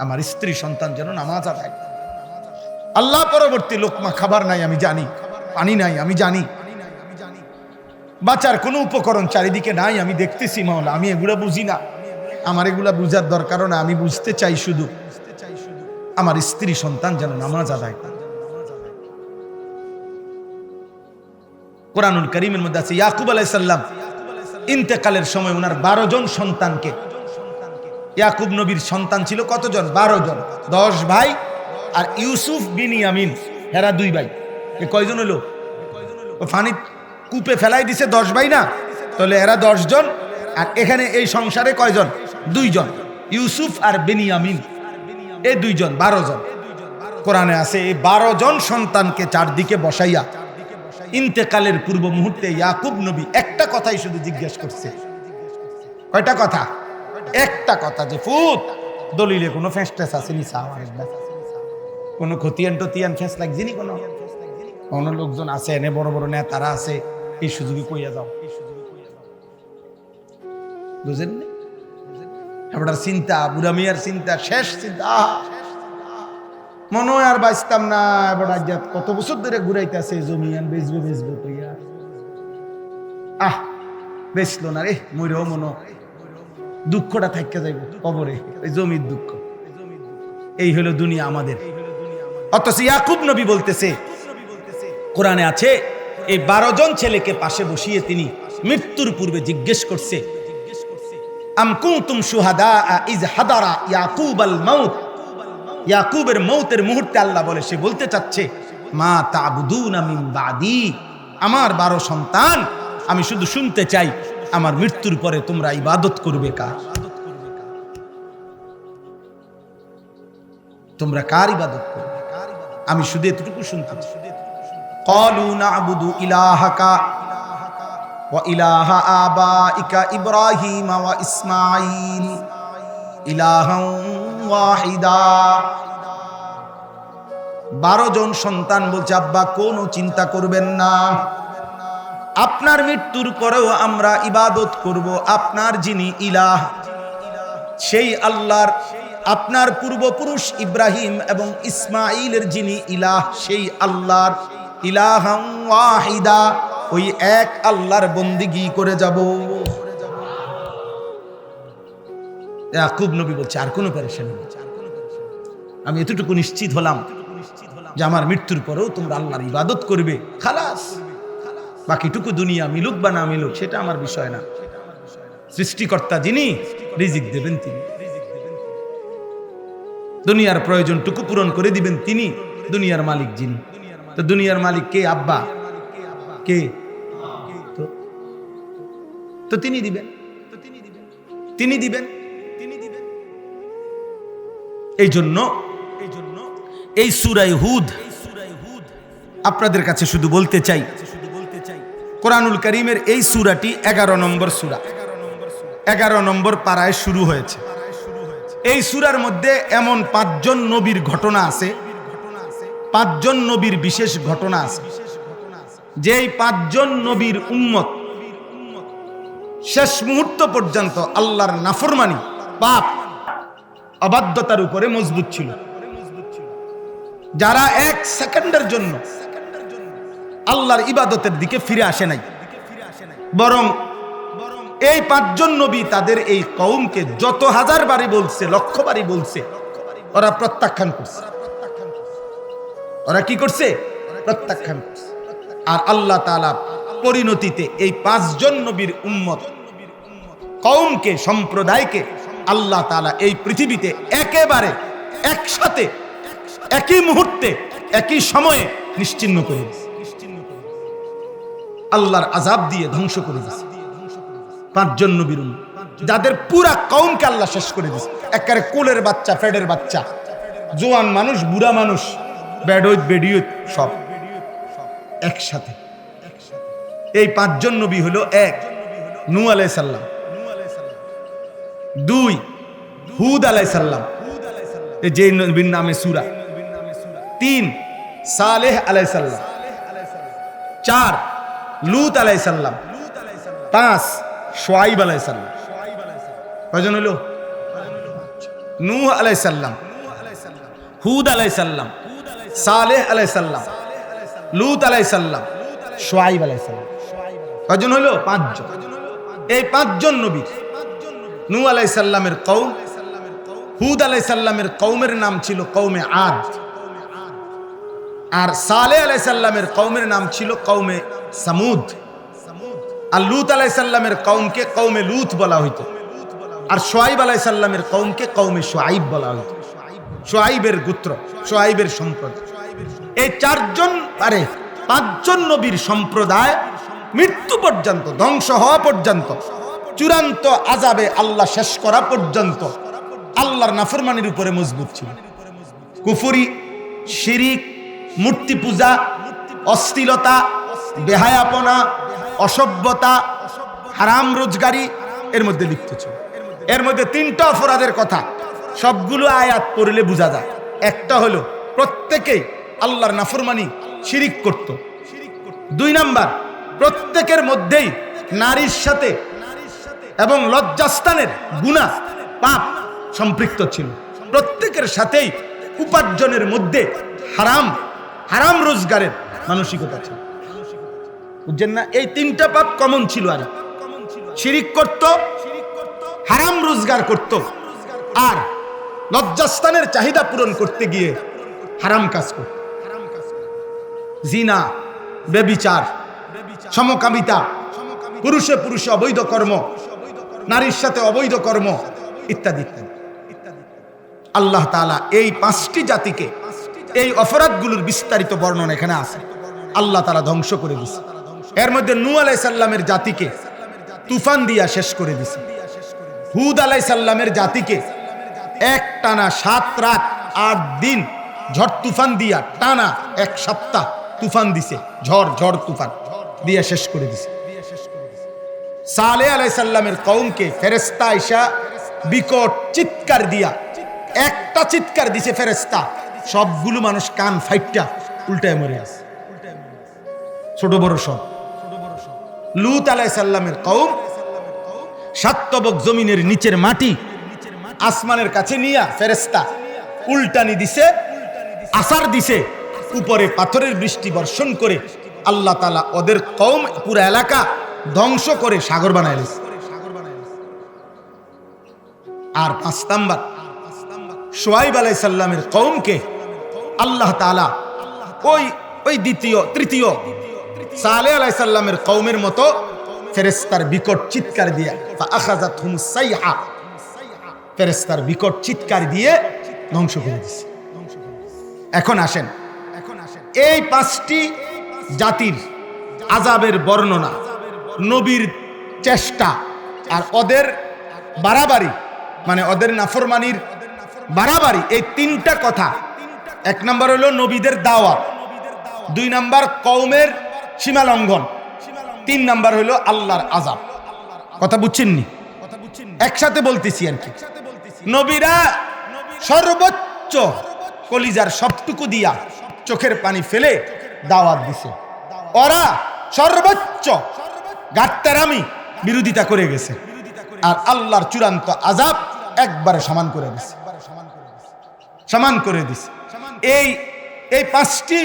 আমার স্ত্রী সন্তান যেন নামাজ আদায় করে। আল্লাহ পরবর্তী লোকমা খাবার নাই আমি জানি, পানি নাই আমি জানি, বাঁচার কোনো উপকরণ চারিদিকে নাই আমি দেখতেছি মাওলা, আমি এগুলা বুঝি না, আমার এগুলা বুঝার দরকারও না, আমি বুঝতে চাই শুধু আমার স্ত্রী সন্তান যেন নামাজ আদায় করে। কোরআনুল কারীমের মধ্যে আছে ইয়াকুব আলাইহিস সালাম ইন্তেকালের সময় ওনার 12 জন সন্তানকে, ইয়াকুব নবীর সন্তান ছিল কতজন? 12 জন, 10 ভাই আর ইউসুফ বিনিয়ামিন, এরা 2 ভাই। এ কয়জন হলো? ও ফানি কূপে ফেলাই দিছে 10 ভাই না, তাহলে এরা 10 জন, আর এখানে এই সংসারে কয়জন? 2 জন, ইউসুফ আর বিনিয়ামিন, এই 2 জন, 12 জন। কোরআনে আছে এই 12 জন সন্তানকে চারদিকে বসাইয়া ইন্তেকালের পূর্ব মুহূর্তে ইয়াকুব নবী একটা কথাই শুধু জিজ্ঞেস করছে। কয়টা কথা? একটা কথা, যে ফুত দলিলে কোনো ফেস্টেস আছে নি, কোনো খতিয়ান টতিয়ান ফেস লাগছে নি, কোনো লোকজন আছে এনে বড় বড় নেতারা আছে, এই সুযোগে কইয়া যাও, বুঝেন না? এবার চিন্তা, বুড়া মিয়ার চিন্তা, শেষ চিন্তা, মনে হয় আর বাঁচতাম না, এবার কত বছর ধরে ঘুরাইতেছে জমিয়ান বেচবো বেচবো কইয়া, বেচলো না রে, মরেও মনো দুঃখটা থাকতে যাইব কবরে, ওই জমির দুঃখ, এই হলো দুনিয়া আমাদের। অথচ ইয়াকুব নবী বলতেছে, কোরআনে আছে এই 12 জন ছেলেকে পাশে বসিয়ে তিনি মৃত্যুর পূর্বে জিজ্ঞেস করছে, আম কুনতুম শুহাদা ইজ হাদারা ইয়াকুবাল মাউত, ইয়াকুবের মৌতের মুহূর্তে আল্লাহ বলে, সে বলতে চাচ্ছে মা তা'বুদুনা মিন বাদি, আমার 12 সন্তান, আমি শুধু শুনতে চাই আমার মৃত্যুর পরে তোমরা ইবাদত করবে কার? তোমরা কার ইবাদত করবে? আমি শুধু এতটুকু শুনতে চাই। ক্বালু না'বুদু ইলাহাকা ওয়া ইলাহা আবাইকা ইব্রাহিম ওয়া ইসমাঈল ইলাহান ওয়াহিদা। 12 জন সন্তান বলছে, আব্বা কোনো চিন্তা করবেন না, আপনার মৃত্যুর পরেও আমরা ইবাদত করব আপনার যিনি ইলাহ, সেই আল্লাহর, আপনার পূর্বপুরুষ ইব্রাহিম এবং ইসমাইলের যিনি ইলাহ, সেই আল্লাহর, ইলাহান ওয়াহিদা, ওই এক আল্লাহর বন্দিগি করে যাব। ইয়াকুব নবী বলছে আর কোনো পেরেশানি নেই, আমি এতটুকু নিশ্চিত হলাম যে আমার মৃত্যুর পরেও তোমরা আল্লাহর ইবাদত করবে, খালাস, বাকিটুকু দুনিয়া মিলুক বা না মিলুক সেটা আমার বিষয় না, সৃষ্টিকর্তা যিনি, রিজিক দেবেন তিনি, দুনিয়ার প্রয়োজনটুকু পূরণ করে দিবেন তিনি, দুনিয়ার মালিক যিনি। তো দুনিয়ার মালিক কে? আব্বা কে? তো তিনি দিবেন, তিনি দিবেন। এই জন্য এই সূরা হুদ আপনাদের কাছে শুধু বলতে চাই, কোরআনুল কারীমের এই সূরাটি 11 নম্বর সূরা, 11 নম্বর পারায় শুরু হয়েছে। এই সূরার মধ্যে এমন 5 জন নবীর ঘটনা আছে, 5 জন নবীর বিশেষ ঘটনা আছে, যেই 5 জন নবীর উম্মত শেষ মুহূর্ত পর্যন্ত আল্লাহর নাফরমানি, পাপ, অবাধ্যতার উপরে মজবুত ছিল, যারা 1 সেকেন্ডের জন্য আল্লাহর ইবাদতের দিকে ফিরে আসে নাই, বরং এই 5 জন নবী তাদের এই কওমকে যত হাজার বারই বলছে, লক্ষ বারই বলছে, ওরা প্রত্যাখ্যান করছে। ওরা কি করছে? প্রত্যাখ্যান করছে। আর আল্লাহ তাআলা পরিণতিতে এই 5 জন নবীর উম্মত কওমকে, সম্প্রদায়কে আল্লাহ তাআলা এই পৃথিবীতে একেবারে একসাথে একই মুহূর্তে একই সময়ে নিশ্চিহ্ন করে দিয়েছে, আল্লাহর আযাব দিয়ে ধ্বংস করে দিয়েছে। 5 জন নবীর উম্মত যাদের পুরা কওমকে আল্লাহ শেষ করে দিয়েছে, একেবারে কোলের বাচ্চা, ফেডের বাচ্চা, জোয়ান মানুষ, বুড়া মানুষ, বেডউইথ বেডিউইথ সব একসাথে। এই 5 জন নবী হলো 1 নূহ আলাইহিস সালাম, 2 হুদ আলাইহিস সালাম, এই যে নবীর নামে সূরা, 3 সালেহ আলাইহিস সালাম, 4 লূত আলাইহিস সালাম, 5 শুআয়ব আলাইহিস সালাম। কয়জন হলো? নূহ আলাইহিস সালাম, হুদ আলাইহিস সালাম, সালেহ আলাইহিস সালাম, লূত আলাইহিস সালাম, শুআয়ব আলাইহিস সালাম। কয়জন হলো? 5 জন। এই 5 জন নবী, নূহ আলাইহিস সালামের কওম, হুদ আলাইহিস সালামের কওমের নাম ছিল কওমে আদ, আর সালেহ আলাইহিস সালামের কওমের নাম ছিল কওমে সামুদ, আর লূত আলাইহিস সালামের কওমকে কওমে লূত বলা হইতো, আর শুআয়ব আলাইহিস সালামের কওমকে কওমে শুআয়ব বলা হইতো। শুআয়বের গোত্র, শুআয়বের সম্প্রদায়। এই 4 জন, 5 জন নবীর সম্প্রদায় মৃত্যু পর্যন্ত, ধ্বংস হওয়া পর্যন্ত, চূড়ান্ত আযাবে আল্লাহ শেষ করা পর্যন্ত আল্লাহর নাফরমানির উপরে মজবুত ছিল। কুফরি, শিরিক, মূর্তি পূজা, অশ্লীলতা, বেহায়াপনা, অসভ্যতা, হারাম রোজগারি এর মধ্যে লিপ্ত ছিল। এর মধ্যে 3টা অপরাধের কথা সবগুলো আয়াত পড়লে বোঝা যায়। একটা হলো প্রত্যেকেই আল্লাহর নাফরমানি, শিরিক করত। 2 নাম্বার, প্রত্যেকের মধ্যেই নারীর সাথে এবং লজ্জাস্থানের গুনাহ, পাপ সম্পৃক্ত ছিল। প্রত্যেকের সাথেই উপার্জনের মধ্যে হারাম রোজগারের মানসিকতা ছিল। বুঝছেন না? এই 3টা পাপ কমন ছিল। আর শিরিক করত, হারাম রোজগার করত, আর লজ্জাস্থানের চাহিদা পূরণ করতে গিয়ে হারাম কাজ করত। জিনা, ব্যভিচার, সমকামিতা, পুরুষে পুরুষে অবৈধ কর্ম, নারীর সাথে অবৈধ কর্ম ইত্যাদি ইত্যাদি। আল্লাহ তাআলা এই 5টি জাতিকে, এই অপরাধগুলোর বিস্তারিত বর্ণনা এখানে আছে। আল্লাহ তাআলা ধ্বংস করে দিয়েছে। এর মধ্যে নূহ আলাইহিস সালামের জাতিকে তুফান দিয়া শেষ করে দিয়েছে। হুদ আলাইহিস সালামের জাতিকে একটানা 7 রাত 8 দিন ঝড় তুফান দিয়া টানা 1 সপ্তাহ তুফান দিছে, ঝড় তুফান দিয়া শেষ করে দিছে। সালেহ আলাইহিস সালামের কওমকে ফেরেশতা আইসা বিকট চিৎকার দিয়া, একটা চিৎকার দিছে ফেরেশতা, সবগুলো মানুষ কান ফাইটটা উল্টায় মরে আছে, ছোট বড় সব। লূত আলাইহিস সালামের কওম সাতবক জমিনের নিচের মাটি আসমানের কাছে নিয়া ফেরেশতা উল্টানি দিছে, আসার দিছে, উপরে পাথরের বৃষ্টি বর্ষণ করে আল্লাহ তাআলা ওদের কওম, পুরো এলাকা ধ্বংস করে সাগর বানায় দিয়েছে। আর 5 নাম্বার, শুআয়ব আলাইহিস সালামের কওমকে আল্লাহ তাআলা ওই তৃতীয় সালেহ আলাইহিস সালামের কওমের মতো ফেরেশতার বিকট চিৎকার দিয়ে ফাআখাযাতহুমুস সাইহা, ফেরেশতার বিকট চিৎকার দিয়ে ধ্বংস করে দিয়েছে। এখন আসেন, এই 5টি জাতির আযাবের বর্ণনা, নবীর চেষ্টা আর ওদের বাড়াবাড়ি, মানে ওদের নাফরমানির বাড়াবাড়ি, এই 3টা কথা। 1 নাম্বার হলো নবীদের দাওয়াত, 2 নাম্বার কওমের সীমা লঙ্ঘন, 3 নাম্বার হলো আল্লাহর আযাব। কথা বুঝছেননি? একসাথে বলতেছি আর কি। নবীরা সর্বোচ্চ কলিজার সবটুকু দিয়া চোখের পানি ফেলে দাওয়াত দিছে, ওরা সর্বোচ্চ গাত্তারামি বিরোধিতা করে গেছে, আর আল্লাহর চূড়ান্ত আযাব একবারে সমান করে দিছে। এই 5টি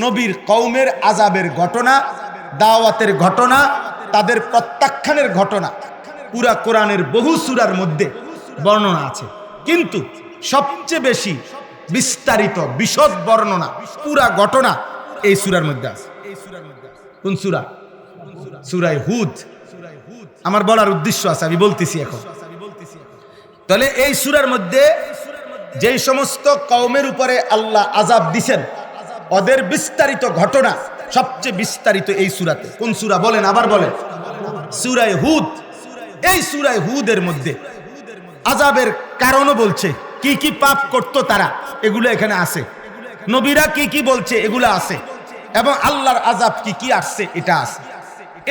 নবীর কওমের আযাবের ঘটনা, দাওয়াতের ঘটনা, তাদের প্রত্যাখ্যানের ঘটনা পুরা কোরআনের বহু সূরার মধ্যে বর্ণনা আছে, কিন্তু সবচেয়ে বেশি বিস্তারিত বিশদ বর্ণনা, পুরা ঘটনা এই সূরার মধ্যে আছে। কোন সূরা? সূরা হুদ। আমার বলার উদ্দেশ্য আছে, আমি বলতেছি এখন। তাহলে এই সূরার মধ্যে যেই সমস্ত কওমের উপরে আল্লাহ আযাব দিবেন ওদের বিস্তারিত ঘটনা সবচেয়ে বিস্তারিত এই সূরাতে। কোন সূরা বলেন, আবার বলেন? সূরা হুদ। এই সূরা হুদের মধ্যে আযাবের কারণও বলছে, কি কি পাপ করত তারা, এগুলো এখানে আছে। নবীরা কি কি বলছে এগুলো আছে, এবং আল্লাহর আযাব কি কি আসছে এটা আছে।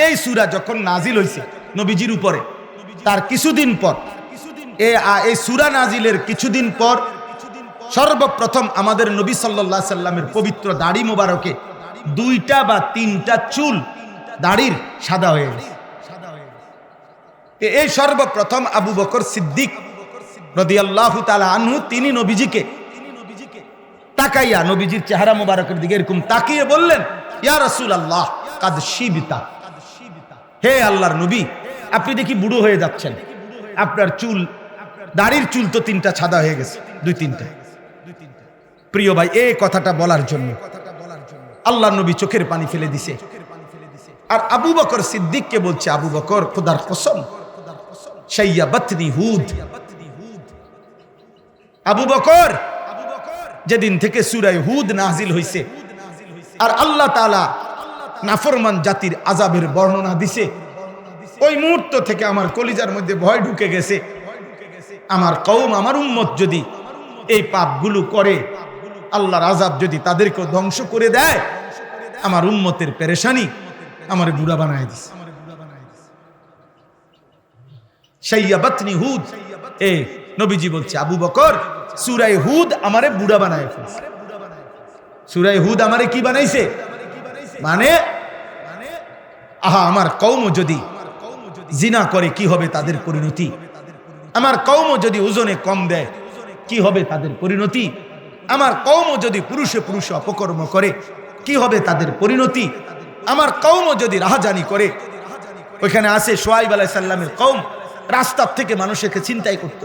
এই সূরা যখন নাজিল হইছে নবীজির উপরে, তার কিছুদিন পর, এই সূরা নাজিলের কিছুদিন পর সর্বপ্রথম আমাদের নবী সাল্লাল্লাহু আলাইহি সাল্লামের পবিত্র দাড়ি মোবারকে 2টা বা 3টা চুল দাড়ির সাদা হয়ে গেছে। এই সর্বপ্রথম আবু বকর সিদ্দিক রাদিয়াল্লাহু তাআলা আনহু তিনি নবীজিকে তাকাইয়া, নবীজির চেহারা মোবারকের দিকে এরকম তাকিয়ে বললেন, ইয়া রাসূলুল্লাহ কাদ শিবিতা, হে আল্লাহর নবী আপনি দেখি বুড়ো হয়ে যাচ্ছেন, আপনার চুল, দাড়ির চুল তো 3টা সাদা হয়ে গেছে, 2-3টা। প্রিয় ভাই, এই কথাটা বলার জন্য আল্লাহর নবী চোখের পানি ফেলে দিছে। আর আবু বকর সিদ্দিককে বলছে, আবু বকর খোদার কসম, শাইয়াবাতনি হুদ, আবু বকর যেদিন থেকে সূরা হুদ নাজিল হইছে আর আল্লাহ তাআলা নাফরমান জাতির আযাবের বর্ণনা দিছে, ওই মুহূর্ত থেকে আমার কলিজার মধ্যে ভয় ঢুকে গেছে। আমার কওম, আমার উম্মত যদি এই পাপগুলো করে, আল্লাহর আযাব যদি তাদেরকে ধ্বংস করে দেয়, আমার উম্মতের পেরেশানি আমার বুড়া বানায় দিছে। শাইয়াবাতনি হুদ, এই নবীজি বলছে আবু বকর সূরা হুদ আমারে বুড়া বানায় ফেলছে। সূরা হুদ আমারে কি বানাইছে? মানে আমার কওম যদি জিনা করে কি হবে তাদের পরিণতি, আমার কওম যদি ওজনে কম দেয় কি হবে তাদের পরিণতি, আমার কওম যদি পুরুষে পুরুষে অপকর্ম করে কি হবে তাদের পরিণতি, আমার কওম যদি রাহাজানি করে। ওইখানে আছে শুআয়ব আলাইহিস সালামের কওম রাস্তার থেকে মানুষকে ছিনতাই করত,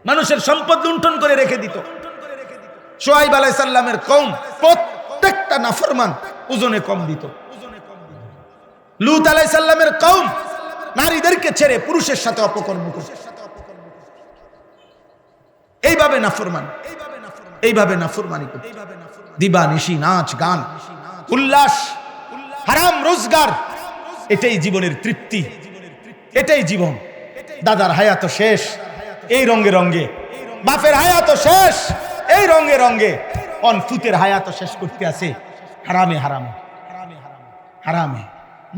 মানুষের সম্পদ লুণ্ঠন করে রেখে দিত। শুআয়ব আলাইহিস সালামের কওম প্রত্যেকটা নাফরমান ওজনে কম দিত। লূত আলাইহিস সালামের কওম নারীদেরকে ছেড়ে পুরুষের সাথে অপকর্ম করত। এইভাবে নাফরমানি করত, দিবা নিশি নাচ গান উল্লাস, হারাম রোজগার, এটাই জীবনের তৃপ্তি, এটাই জীবন। দাদার হায়াত শেষ এই রঙে রঙে, বাপের হায়াত শেষ এই রঙে রঙে, অনফুতের হায়াত শেষ করতে আছে হারামে হারামে হারামে।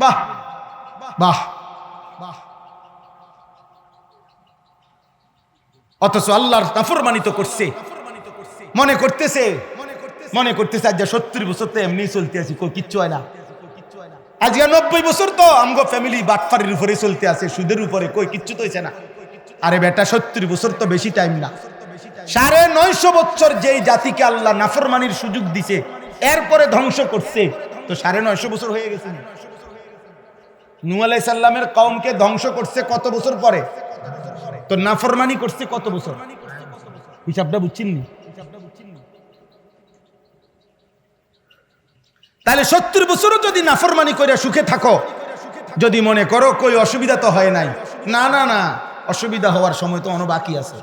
বাহ বাহ বাহ। অথচ আল্লাহর নাফরমানি তো করছে, মনে করতেছে আজ 70 বছর তো এমনি চলতে আছি, কিচ্ছু হয় না। আজকে 90 বছর তো আমগো ফ্যামিলি বাটফারির উপরে চলতে আছে, সুদের উপরে, কই কিচ্ছু তো হইছে না। আরে বেটা 70 বছর তো বেশি টাইম না। 950 বছর যেই জাতিকে আল্লাহ নাফরমানির সুযোগ দিছে এরপরে ধ্বংস করছে, তো 950 বছর হয়ে গেছে। নূহ আলাইহিস সালামের কওমকে ধ্বংস করছে কত বছর পরে, তো নাফরমানি করছে কত বছর, হিসাবটা বুঝছেন? তাহলে 70 বছরও যদি নাফরমানি করে সুখে থাকো, যদি মনে করো কই অসুবিধা তো হয় নাই, না না না, অসুবিধা হওয়ার সময় তো অনেক বাকি আছে।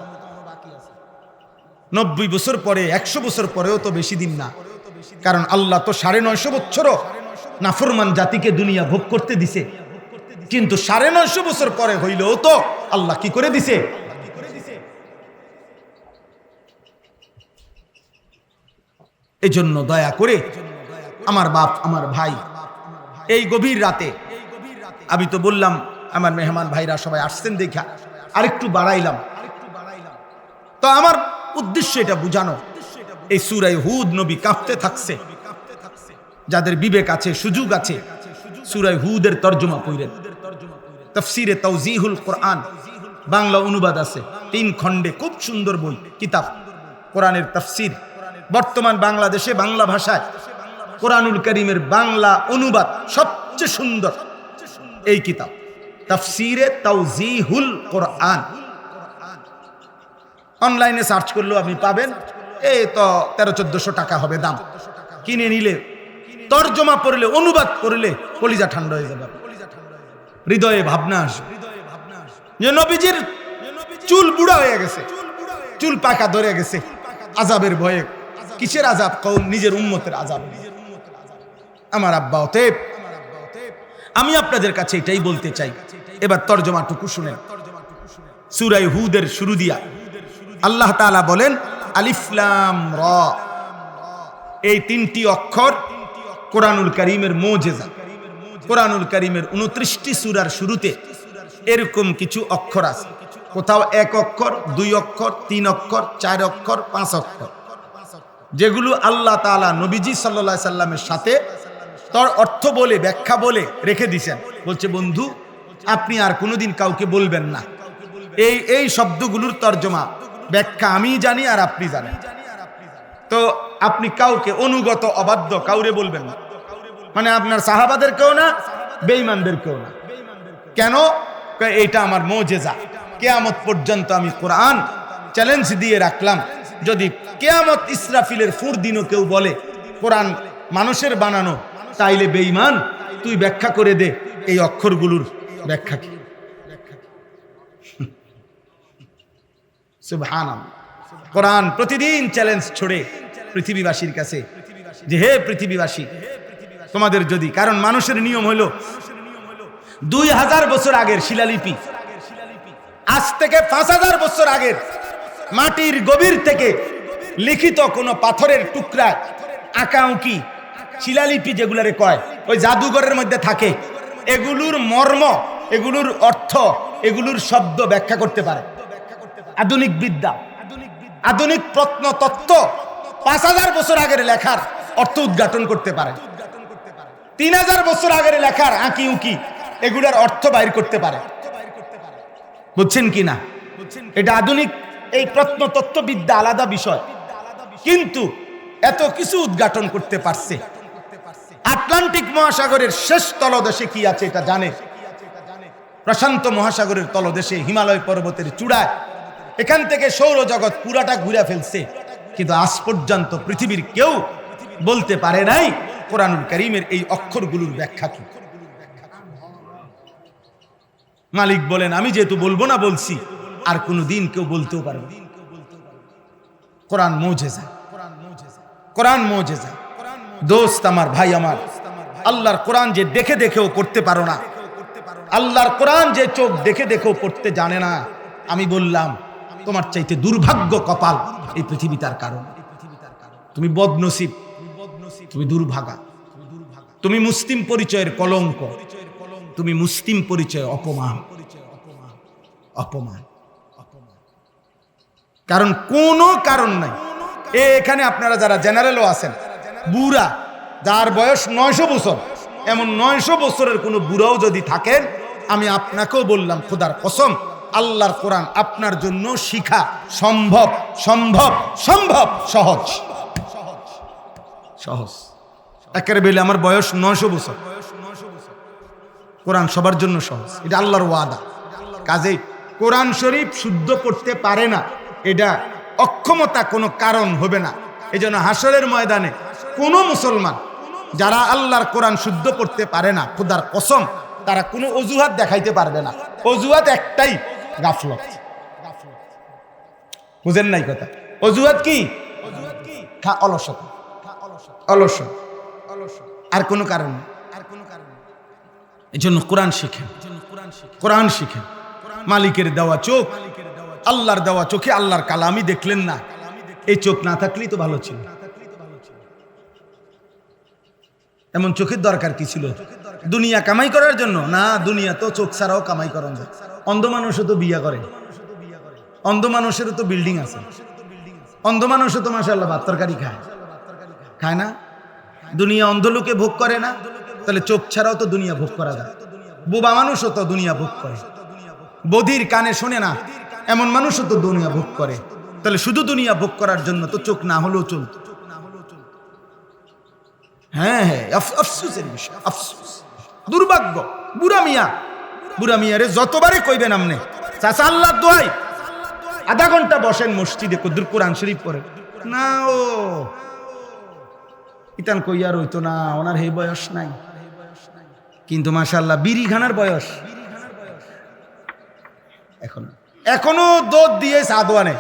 90 বছর পরে, 100 বছর পরেও তো বেশি দিন না, কারণ আল্লাহ তো 950 বছরও নাফরমান জাতিকে দুনিয়া ভোগ করতে দিছে, কিন্তু 950 বছর পরে হইলেও তো আল্লাহ কি করে দিছে? এই জন্য দয়া করে আমার বাপ, আমার ভাই, এই গভীর রাতে আমি তো বললাম আমার মেহমান ভাইরা সবাই আসছেন দেখা আরেকটু বাড়াইলাম, তো আমার উদ্দেশ্য এটা বুঝানো, এই সূরা হুদ নবী কাঁপতে থাকছে, যাদের বিবেক আছে, সুযোগ আছে, সূরা হুদের তরজমা পড়েন। তাফসিরে তাওজিহুল কোরআন বাংলা অনুবাদ আছে 3 খণ্ডে, খুব সুন্দর বই, কিতাব, কোরআনের তাফসির। বর্তমান বাংলাদেশে বাংলা ভাষায় কোরআনুল কারীমের বাংলা অনুবাদ সবচেয়ে সুন্দর এই কিতাব, তাফসিরে তাওজিহুল কোরআন। অনলাইনে সার্চ করলেও আপনি পাবেন, এই তো 1300-1400 টাকা হবে দাম। কিনে নিলে, তরজমা পড়লে, অনুবাদ করলে কলিজা ঠান্ডা হয়ে যাবে, হৃদয়ে ভাবনা আসবে যে নবীজির চুল বুড়া হয়ে গেছে, চুল পাকা ধরে গেছে আযাবের ভয়ে। কিসের আযাব? কওম নিজের উম্মতের আযাব। আমার আব্বা, অতএব আমি আপনাদের কাছে এটাই বলতে চাই। এবার তরজমাটুকু শুনেন। সূরা হুদের শুরু দিয়া আল্লাহ তাআলা বলেন আলিফ লাম রা। এই তিনটি অক্ষর কোরআনুল কারীমের মুজিজা। কোরআনুল কারীমের 29টি সূরার শুরুতে এরকম কিছু অক্ষর আছে। কোথাও 1 অক্ষর, 2 অক্ষর, 3 অক্ষর, 4 অক্ষর, 5 অক্ষর, যেগুলো আল্লাহ তাআলা নবীজি সাল্লাল্লাহু আলাইহি সাল্লামের সাথে তার অর্থ বলে, ব্যাখ্যা বলে রেখে দিয়েছেন। বলছে, বন্ধু আপনি আর কোনোদিন কাউকে বলবেন না। এই শব্দগুলোর তর্জমা ব্যাখ্যা আমি জানি আর আপনি জানেন, তো আপনি কাউকে অনুগত অবাধ্য কাউরে বলবেন না, মানে আপনার সাহাবাদেরকেও না, বেঈমানদেরকেও না। কেন? এটা আমার মুজিজা। কিয়ামত পর্যন্ত আমি কোরআন চ্যালেঞ্জ দিয়ে রাখলাম, যদি কিয়ামত ইসরাফিলের ফুর দিনও কেউ বলে কোরআন মানুষের বানানো, তাইলে বেঈমান তুই ব্যাখ্যা করে দে এই অক্ষরগুলোর ব্যাখ্যা কি। সুবহানাল্লাহ। কোরআন প্রতিদিন চ্যালেঞ্জ ছড়ে পৃথিবীবাসীর কাছে যে হে পৃথিবীবাসী, তোমাদের যদি, কারণ মানুষের নিয়ম হলো 2000 বছর আগের শিলালিপি, আজ থেকে 5000 বছর আগের মাটির গভীর থেকে লিখিত কোনো পাথরের টুকরা, আঁকাউকি শিলালিপি যেগুলারে কয়, ওই জাদুঘরের মধ্যে থাকে, এগুলোর মর্ম, এগুলোর অর্থ, এগুলোর শব্দ ব্যাখ্যা করতে পারে আধুনিক বিদ্যা, আধুনিক প্রত্নতত্ত্ব 5000 বছর আগের লেখার অর্থ উদ্ঘাটন করতে পারে। 3000 বছর আগের লেখার আঁকি উঁকি এগুলার অর্থ বাইর করতে পারে। বুঝছেন কি না? এটা আধুনিক এই প্রত্নতত্ত্ব বিদ্যা আলাদা বিষয়, কিন্তু এত কিছু উদ্ঘাটন করতে পারছে। আটলান্টিক মহাসাগরের শেষ তলদেশে কি আছে এটা জানে, প্রশান্ত মহাসাগরের তলদেশে হিমালয় পর্বতের চূড়ায়, এখান থেকে সৌরজগৎ পুরাটা ঘুরে ফেলছে, কিন্তু আজ পর্যন্ত পৃথিবীর কেউ বলতে পারে নাই কোরআনুল কারীমের এই অক্ষরগুলোর ব্যাখ্যা কি। মালিক বলেন, আমি যেহেতু বলবো না বলছি, আর কোনোদিন কেউ বলতেও পারবে না। কোরআন মুজিজা, কোরআন মুজিজা। দোস্ত আমার, ভাই আমার, আল্লাহর কোরআন যে দেখে দেখেও পড়তে পারো না, আল্লাহর কোরআন যে চোখ দেখে দেখেও পড়তে জানে না, আমি বললাম তোমার চাইতে দুর্ভাগ্য কপাল এই পৃথিবী, তার কারণ তুমি বদনসিব, তুমি দুর্ভাগা, তুমি মুসলিম পরিচয়ের কলঙ্ক, তুমি মুসলিম পরিচয় অপমান, অপমান। কারণ কোনো কারণ নাই। এখানে আপনারা যারা জেনারেলও আছেন, বুড়া যার বয়স 900 বছর, এমন 900 বছরের কোনো বুড়াও যদি থাকেন, আমি আপনাকেও বললাম খোদার কসম, আল্লাহর কোরআন আপনার জন্য শিখা সম্ভব, সম্ভব, সম্ভব, সহজ, সহজ। একেবারে বলে আমার বয়স 900 বছর, কোরআন সবার জন্য সহজ, এটা আল্লাহর ওয়াদা। কাজেই কোরআন শরীফ শুদ্ধ করতে পারে না, এটা অক্ষমতা কোনো কারণ হবে না। এই জন্য হাসরের ময়দানে কোনো মুসলমান যারা আল্লাহর কোরআন শুদ্ধ করতে পারে না, খোদার কসম তারা কোনো অজুহাত দেখাইতে পারবে না। অজুহাত একটাই, গাফলত। বুঝেন নাই কথা? অজুহাত কি? অলসতা, অলসতা, আর কোনো কারণ নেই। এই জন্য কোরআন শিখেন, কোরআন শিখেন। মালিকের দেওয়া চোখ, আল্লাহর দেওয়া চোখে আল্লাহর কালামই দেখলেন না, এই চোখ না থাকলেই তো ভালো ছিল। এমন চোখের দরকার কি ছিল? দুনিয়া কামাই করার জন্য না, দুনিয়া তো চোখ ছাড়াও কামাই করা যায়। অন্ধ মানুষও তো বিয়া করে, অন্ধ মানুষেরও তো বিল্ডিং আছে, অন্ধ মানুষও তো মাশাআল্লাহ ভাত তরকারি খায়, খায় না? দুনিয়া অন্ধ লোকে ভোগ করে না, তাহলে চোখ ছাড়াও তো দুনিয়া ভোগ করা যায়। বোবা মানুষও তো দুনিয়া ভোগ করে, বধির কানে শোনে না এমন মানুষও তো দুনিয়া ভোগ করে, তাহলে শুধু দুনিয়া ভোগ করার জন্য তো চোখ না হলেও চলত। হ্যাঁ হ্যাঁ, আফসোসের বিষয়, আফসোস, দুর্ভাগ্য। বুড়া মিয়া, বুড়া মিয়ারে যতবারে কইবেন আমনে, চাচা আল্লাহর দোহাই আধা ঘন্টা বসেন মসজিদে, কদ্দুর কোরআন শরীফ পড়ে না, ও ইতান কইয়ার হইতো না, ওনার এই বয়স নাই, কিন্তু মাশাআল্লাহ বিড়ি খানার বয়স এখন। এখনো দোদ দিয়ে সাদওয়ানে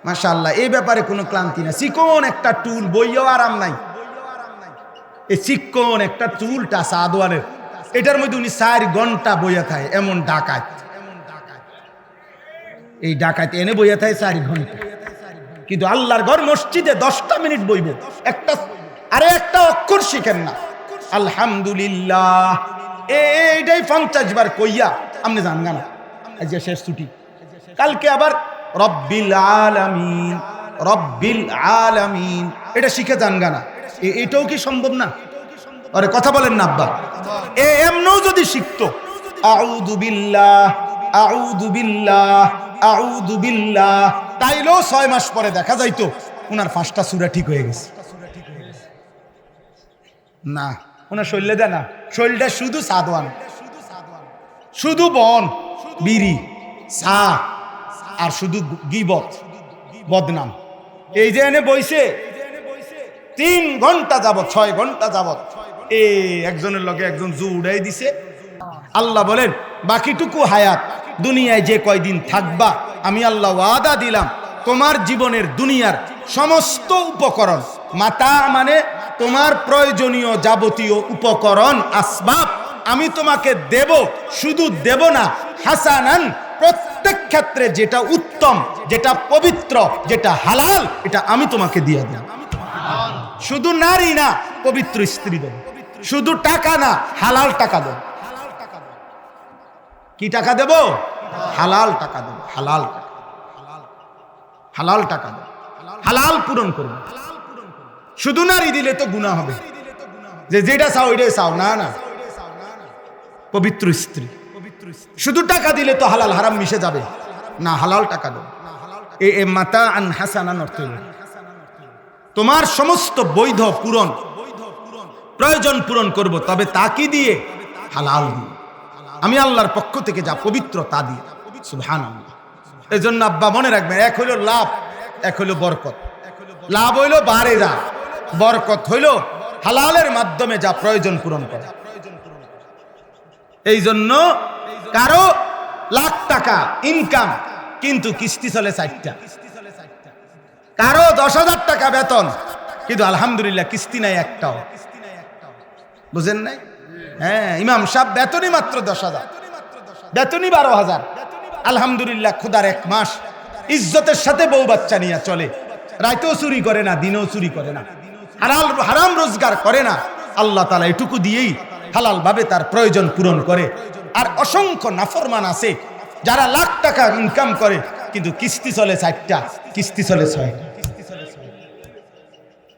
মাশাআল্লাহ। এই ব্যাপারে কোনো ক্লান্তি না। চিকন একটা টুল, বইয়েও আরাম নাই। এই চিকন একটা টুলটা সাদওয়ানের, এটার মধ্যে উনি 4 ঘন্টা বইয়া থাকে। এমন ডাকাত, এই ডাকাত এনে বইয়া থাকে 4 ঘন্টা। কিন্তু আল্লাহর ঘর মসজিদে 10টা মিনিট বইব, একটা অক্ষর শিখেন না। আলহামদুলিল্লাহ এইটাই 50 বার কইয়া আপনি জানগা না। আজকে শেষ ছুটি, কালকে আবার রব্বিল আলামিন রব্বিল আলামিন এটা শিখে জানগা না। এটাও কি সম্ভব না? আরে কথা বলেন না আব্বা। এমনও যদি শিখতো আউযু বিল্লাহ আউযু বিল্লাহ আউযু বিল্লাহ, তাইলেও 6 মাস পরে দেখা যাইতো ওনার 5টা সূরা ঠিক হয়ে গেছে। না, ওনার শরীরে দেয় না, শরীরটা শুধু সাদওয়ান, শুধু বন বিড়ি চা আর শুধু গীবত বদনাম। এই যে এনে বইছে 3 ঘন্টা যাবত, 6 ঘন্টা যাবত একজনের লগে একজন জু উড়াই দিছে। আল্লাহ বলেন বাকিটুকু হায়াত দুনিয়ায় যে কয়দিন থাকবা, আমি আল্লাহ ওয়াদা দিলাম তোমার জীবনের দুনিয়ার সমস্ত উপকরণ, মাতা মানে তোমার প্রয়োজনীয় যাবতীয় উপকরণ আসবাব আমি তোমাকে দেব। শুধু দেব না, হাসানান, প্রত্যেক ক্ষেত্রে যেটা উত্তম, যেটা পবিত্র, যেটা হালাল, এটা আমি তোমাকে দিয়ে দেব। শুধু নারী না, পবিত্র স্ত্রী দেব। শুধু টাকা না, হালাল টাকা দেব। কি টাকা দেব? হালাল টাকা দেব। হালাল টাকা, হালাল টাকা দেব, হালাল পূরণ করব। শুধু নারী দিলে তো গুনাহ হবে, যে যেটা চাও ওইটাই চাও, না না, পবিত্র স্ত্রী। শুধু টাকা দিলে তো হালাল হারাম মিশে যাবে, না, হালাল টাকা দেব। এ মাতা আন হাসানান অর্থ তোমার সমস্ত বৈধ পূরণ, প্রয়োজন পূরণ করব, তবে তা কি দিয়ে? হালাল দিয়ে, আমি আল্লাহর পক্ষ থেকে যা পবিত্র তা দিয়ে। সুবহানাল্লাহ। এই জন্য আব্বা মনে রাখবেন, এক হইল লাভ, এক হইল বরকত। লাভ হইল বাড়ে যা, বরকত হইল হালালের মাধ্যমে যা প্রয়োজন পূরণ করা। এই জন্য কারো লাখ টাকা ইনকাম কিন্তু কিস্তি চলে 4টা, কারো 10,000 টাকা বেতন কিন্তু আলহামদুলিল্লাহ কিস্তি নাই একটাও। বুঝেন নাই? হ্যাঁ, ইমাম সাহেব বেতনই মাত্র 10,000, বেতনই 12,000। আলহামদুলিল্লাহ খোদার 1 মাস ইজ্জতের সাথে বউ বাচ্চা নিয়ে চলে, রাতেও চুরি করে না, দিনেও চুরি করে না, হারাম রোজগার করে না। আল্লাহ তাআলা এটুকু দিয়েই হালাল ভাবে তার প্রয়োজন পূরণ করে। আর অসংখ্য নাফরমান আছে যারা লাখ টাকা ইনকাম করে কিন্তু কিস্তি চলে 4টা, কিস্তি চলে 6টা।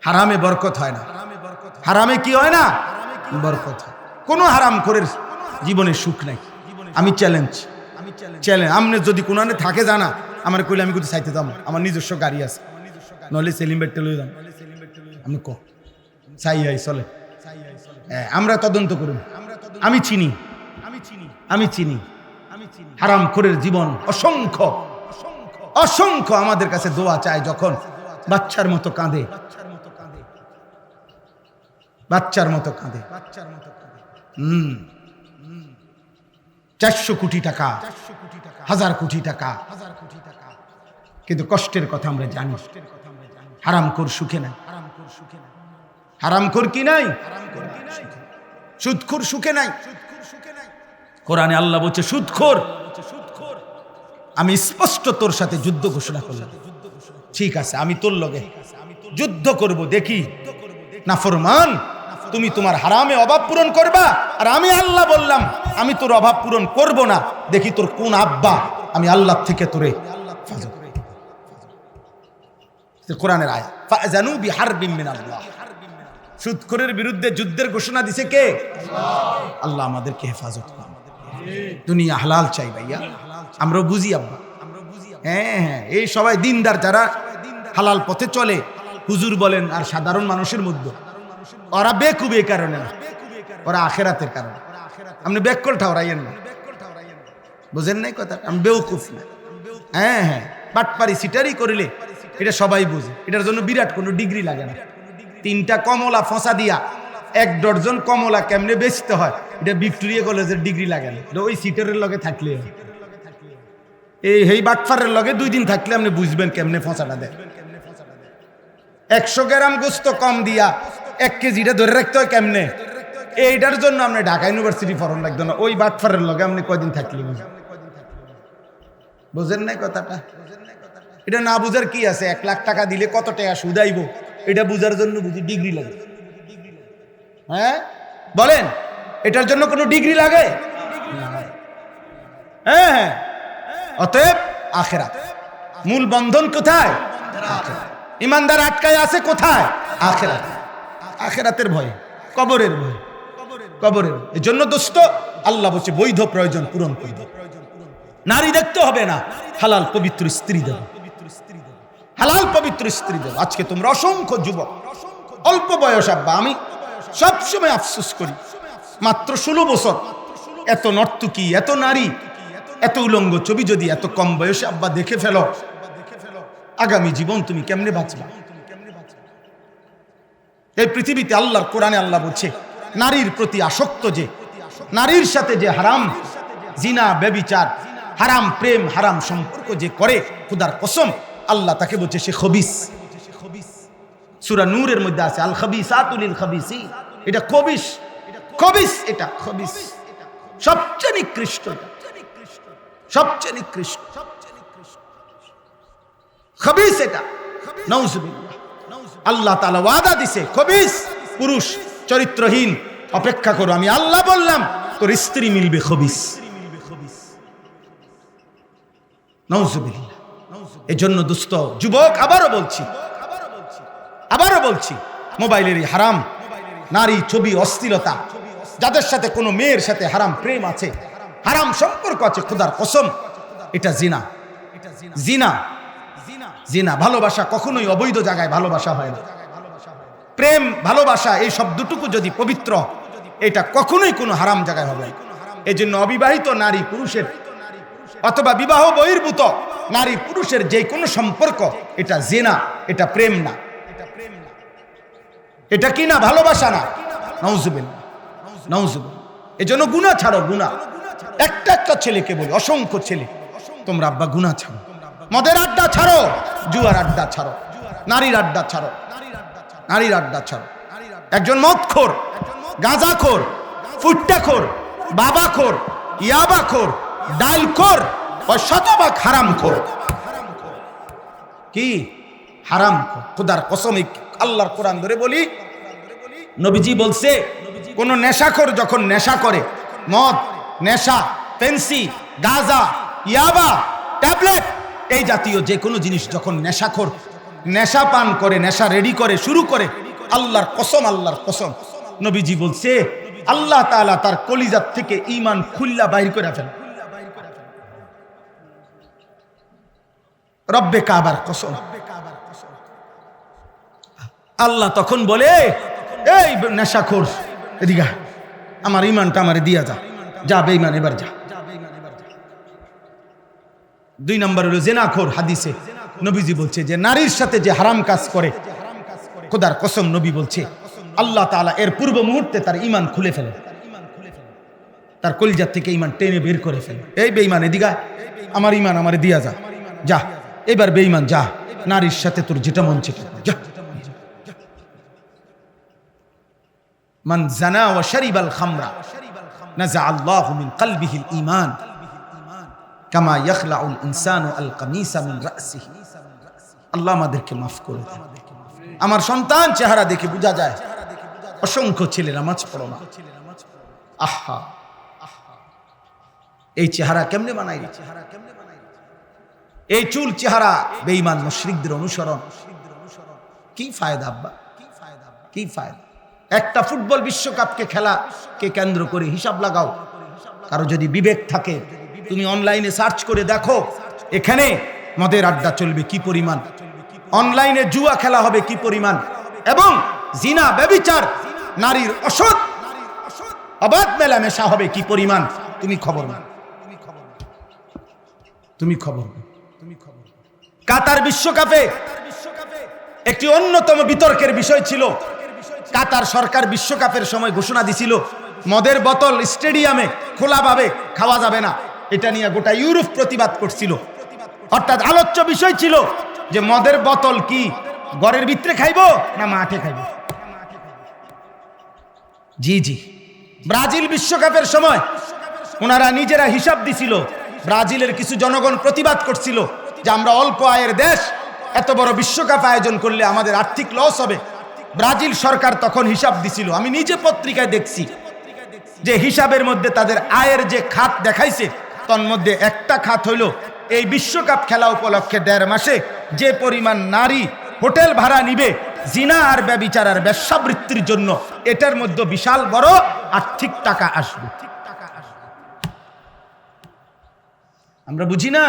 হারামে বরকত হয় না। হারামে কি হয় না? বরকত হয়। কোনো হারাম করে জীবনে সুখ নাই। আমি চ্যালেঞ্জ, আপনি যদি কোনখানে থাকে জানা আমার কইলে আমি কোথাও চাইতে যাবো, আমার নিজস্ব গাড়ি আছে, নইলে সেলিম বেটে লই যান, আমি চাই চলে, আমরা তদন্ত করুন। আমি চিনি হারাম খোরের জীবন অসংখ্য অসংখ্য আমাদের কাছে দোয়া চায়, যখন বাচ্চার মতো কাঁদে, বাচ্চার মতো কাঁদে। 400 কোটি টাকা, 1000 কোটি টাকা, কিন্তু কষ্টের কথা আমরা জানি। হারামখোর সুখে নাই। হারামখোর কি নাই? সুদখোর সুখে নাই। কোরআনে আল্লাহ বলছে সুদখোর আমি স্পষ্ট তোর সাথে যুদ্ধ ঘোষণা করলাম। ঠিক আছে, আমি তোর লগে যুদ্ধ করব, দেখি নাফরমান তুমি তোমার হারামে অভাব পূরণ করবা, আর আমি আল্লাহ বললাম আমি তোর অভাব পূরণ করব না, দেখি তোর কোন আব্বা আমি আল্লাহ থেকে তোরে। কোরআনের আয়াত, ফাজানু বিহারবিম মিনাল্লাহ। সুদখোরের বিরুদ্ধে যুদ্ধের ঘোষণা দিছে কে? আল্লাহ আমাদেরকে হেফাজত করুন। দুনিয়া হালাল চাই ভাইয়া, আমরা বুঝি আব্বা। হ্যাঁ, এই সবাই দিনদার যারা হালাল পথে চলে, হুজুর বলেন আর সাধারণ মানুষের মধ্যে, ওরা বেকুব এই কারণে না, ওরা আখেরাতের কারণে। আপনি বেকল ঠাওরাইয়েন না, বুঝেন নাই কথা? আমি বেউকুফ না। হ্যাঁ, বাটপারি সিটারি করিলে এটা সবাই বুঝে, এটার জন্য বিরাট কোনো ডিগ্রি লাগে না। 3টা কমলা ফসা দিয়া 1 ডজন কমলা কেমনে বেচতে হয় এটা ভিক্টোরিয়া কলেজের ডিগ্রি লাগে না, ওই সিটারের লগে থাকলে। এই বাটফারের লগে 2 দিন থাকলে আপনি বুঝবেন কেমনে ফসাটা দেয়। 100 গ্রাম গোস্ত কম দিয়া 1 কেজিটা ধরে রাখতে হয় কেমনে, এইটার জন্য আপনি ঢাকা ইউনিভার্সিটি ফরম লাগতো না, ওই বাটফারের লগে আপনি কয়দিন থাকলে বুঝেন নাই কথাটা। এটা না বুঝার কি আছে, 1 লাখ টাকা দিলে কত টাকা সুদাইব এটা বুঝার জন্য বুঝি ডিগ্রি লাগে? হ্যাঁ বলেন, এটার জন্য কোনো ডিগ্রি লাগে? হ্যাঁ। অতএব আখিরাত, মূল বন্ধন কোথায়? ইমানদার আটকায় আছে কোথায়? আখিরাত। আখিরাতের ভয়, কবরের ভয়, কবরের। এজন্য দোস্ত আল্লাহ বলছে বৈধ প্রয়োজন পূরণ করবে। নারী দেখতে হবে না, হালাল পবিত্র স্ত্রী দেব, হালাল পবিত্র স্ত্রী দেব। আজকে তোমরা অসংখ্য যুবক, অল্প বয়স আব্বা, আমি সবসময় আফসোস করি, মাত্র 16 বছর, এত নর্তকী, এত নারী, এত উলঙ্গ ছবি যদি এত কম বয়সে আব্বা দেখে ফেলো, আগামী জীবন তুমি কেমনে বাঁচবা? এই পৃথিবীতে আল্লাহর কোরআনে আল্লাহ বলছে নারীর প্রতি আসক্ত, যে নারীর সাথে যে হারাম জিনা ব্যভিচার, হারাম প্রেম, হারাম সম্পর্ক যে করে, খুদার কসম আল্লাহ তাকে বলছে সে খবিস। সূরা নূরের মধ্যে আছে আল খাবিসাতু লিল খাবিসিন, এটা খবিস, খবিস, এটা খবিস, সবচেয়ে নিকৃষ্ট, সবচেয়ে নিকৃষ্ট খবিস এটা, নাউজুবিল্লাহ। আল্লাহ তাআলা ওয়াদা দিছে খবিস পুরুষ চরিত্রহীন, অপেক্ষা করো, আমি আল্লাহ বললাম তোর স্ত্রী মিলবে খবিস, নাউজুবিল্লাহ। এজন্য দুস্থ যুবক, আবারও বলছি মোবাইলের এই হারাম নারী ছবি, অশ্লীলতা, যাদের সাথে কোনো মেয়ের সাথে হারাম প্রেম আছে, হারাম সম্পর্ক আছে, খুদার কসম এটা জিনা, জিনা, জিনা। ভালোবাসা কখনোই অবৈধ জায়গায় ভালোবাসা হয় না। প্রেম, ভালোবাসা এই শব্দটুকু যদি পবিত্র, এটা কখনোই কোনো হারাম জায়গায় হবে। এই জন্য অবিবাহিত নারী পুরুষের অথবা বিবাহ বহির্ভূত নারী পুরুষের যে কোনো সম্পর্ক, এটা জিনা, এটা প্রেম না, এটা কি না, ভালোবাসা না। নাউজুবিল্লাহ, নাউজুবিল্লাহ। এই জন্য গুনাহ ছাড়ো, গুনাহ। একটা ছেলেকে বলি, অসংখ্য ছেলে, তোমরা আব্বা গুনাহ ছাড়ো, মদের আড্ডা ছাড়ো, জুয়ার আড্ডা ছাড়ো, নারীর আড্ডা ছাড়ো, নারীর আড্ডা ছাড়ো। একজন মদখোর, গাঁজাখোর, ফুট্টাখোর, বাবাখোর, ইয়াবাখোর, ডালখোর, শতভাগ হারামখোর। কি হারামখোর? খুদার কসম আল্লাহর কোরআন ধরে বলি, নবীজি বলছে কোন নেশাখোর যখন নেশা করে, মদ, নেশা, পেন্সি, গাঁজা, ইয়াবা, ট্যাবলেট, এই জাতীয় যে কোনো জিনিস যখন নেশাখোর নেশা পান করে, নেশা রেডি করে, শুরু করে, আল্লাহর কসম, আল্লাহর কসম, নবীজি বলছে আল্লাহ তাআলা তার কলিজাত থেকে ঈমান খুল্লা বাইর করে ফেলে। রব্বে কাবার কসম। আল্লাহ তখন বলে, এই নেশাখোর এদিকে, আমার ঈমানটা আমারে দিয়া যা বেঈমান, এবার যা। 2 নম্বর হলো জেনাখোর। হাদিসে নবীজি বলছে যে নারীর সাথে যে হারাম কাজ করে, খোদার কসম নবী বলছে আল্লাহ তাআলা এর পূর্ব মুহূর্তে তার ঈমান খুলে ফেলে, তার কলিজার থেকে ঈমান টেনে বের করে ফেলে। এই বেঈমান এদিকে, আমার ঈমান আমারে দিয়া যা, এবার বেঈমান যা, নারীর সাথে তোর যেটা মন চায় যা। মান জানা ওয়া শারিবাল খামরা নাযা আল্লাহু মিন কলবিহিল ঈমান কামা ইয়াখলাউল ইনসানু আল কামিসা মিন রাসিহি। আল্লাহ আমাদেরকে মাফ করে দেন। আমার সন্তান চেহারা দেখে বোঝা যায়, অসংখ্য ছেলে নামাজ পড়ো না। আহা, এই চেহারা কেমনে বানাই? এই চুল চেহারা বেঈমান মুশরিকদের অনুসরণ। কি ফায়দা আব্বা, কি ফায়দা? একটা ফুটবল বিশ্বকাপকে খেলাকে কেন্দ্র করে হিসাব লাগাও। কারো যদি বিবেক থাকে, তুমি অনলাইনে সার্চ করে দেখো এখানে মদের আড্ডা চলবে কি পরিমাণ, অনলাইনে জুয়া খেলা হবে কি পরিমাণ, এবং জিনা, ব্যভিচার, নারীর অসৎ অবাধ মেলামেশা হবে কি পরিমাণ। তুমি খবর না, তুমি খবর না। কাতার বিশ্বকাপে একটি অন্যতম বিতর্কের বিষয় ছিল, কাতার সরকার বিশ্বকাপের সময় ঘোষণা দিছিল মদের বোতল স্টেডিয়ামে খোলাভাবে খাওয়া যাবে না। এটা নিয়ে গোটা ইউরোপ প্রতিবাদ করছিল। অর্থাৎ আলোচ্য বিষয় ছিল যে মদের বোতল কি ঘরের ভিতরে খাইবো না মাঠে খাইবো। জি জি, ব্রাজিল বিশ্বকাপের সময় ওনারা নিজেরা হিসাব দিছিল। ব্রাজিলের কিছু জনগণ প্রতিবাদ করছিল যে আমরা অল্প আয়ের দেশ, এত বড় বিশ্বকাপ আয়োজন করলে আমাদের আর্থিক লস হবে। ব্রাজিল সরকার তখন হিসাব দিছিল, আমি নিজে পত্রিকায় দেখছি যে হিসাবের মধ্যে তাদের আয়ের যে খাত দেখাইছে, তন্মধ্যে একটা খাত হইল এই বিশ্বকাপ খেলা উপলক্ষে 1.5 মাসে যে পরিমাণ নারী হোটেল ভাড়া নিবে জিনা আর ব্যভিচার আর বেশ্যাবৃত্তির জন্য, এটার মধ্যে বিশাল বড় আর্থিক টাকা আসবে। আমরা বুঝি না,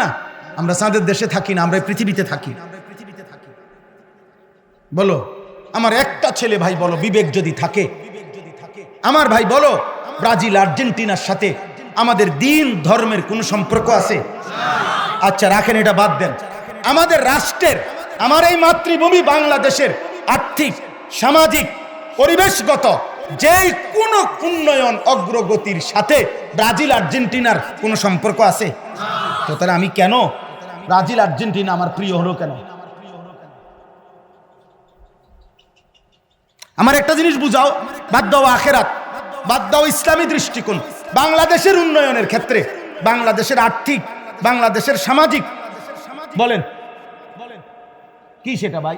আমরা চাঁদের দেশে থাকি না, আমরা পৃথিবীতে থাকি। বলো আমার একটা ছেলে ভাই, বলো বিবেক যদি থাকে আমার ভাই, বলো ব্রাজিল আর্জেন্টিনার সাথে আমাদের দিন ধর্মের কোন সম্পর্ক আছে? আচ্ছা রাখেন, এটা বাদ দেন। আমাদের রাষ্ট্রের, আমার এই মাতৃভূমি বাংলাদেশের আর্থিক, সামাজিক, পরিবেশগত যেই কোন উন্নয়ন অগ্রগতির সাথে ব্রাজিল আর্জেন্টিনার কোন সম্পর্ক আছে? তো তাহলে আমি কেন ব্রাজিল আর্জেন্টিনা আমার প্রিয় হলো কেন? আমার একটা জিনিস বুঝাও, বাদ দাও আখেরাত, বাদ দাও ইসলামী দৃষ্টিকোণ। বাংলাদেশের উন্নয়নের ক্ষেত্রে, বাংলাদেশের আর্থিক, বাংলাদেশের সামাজিক, বলেন কি সেটা ভাই?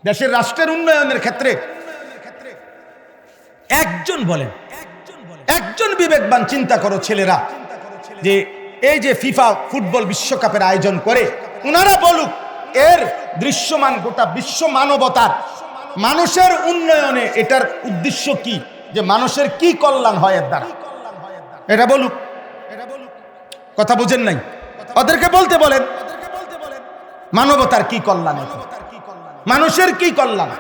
দেশের রাষ্ট্রের উন্নয়নের ক্ষেত্রে একজন বলেন, একজন বিবেকবান চিন্তা করো ছেলেরা, যে এই যে ফিফা ফুটবল বিশ্বকাপের আয়োজন করে, ওনারা বলুক এর দৃশ্যমান গোটা বিশ্ব মানবতার মানুষের উন্নয়নে এটার উদ্দেশ্য কি, যে মানুষের কি কল্যাণ হয় এর দ্বারা, এটা বলুক। কথা বুঝেন নাই? ওদেরকে বলতে বলেন মানবতার কি কল্যাণ, মানুষের কি কল্যাণ,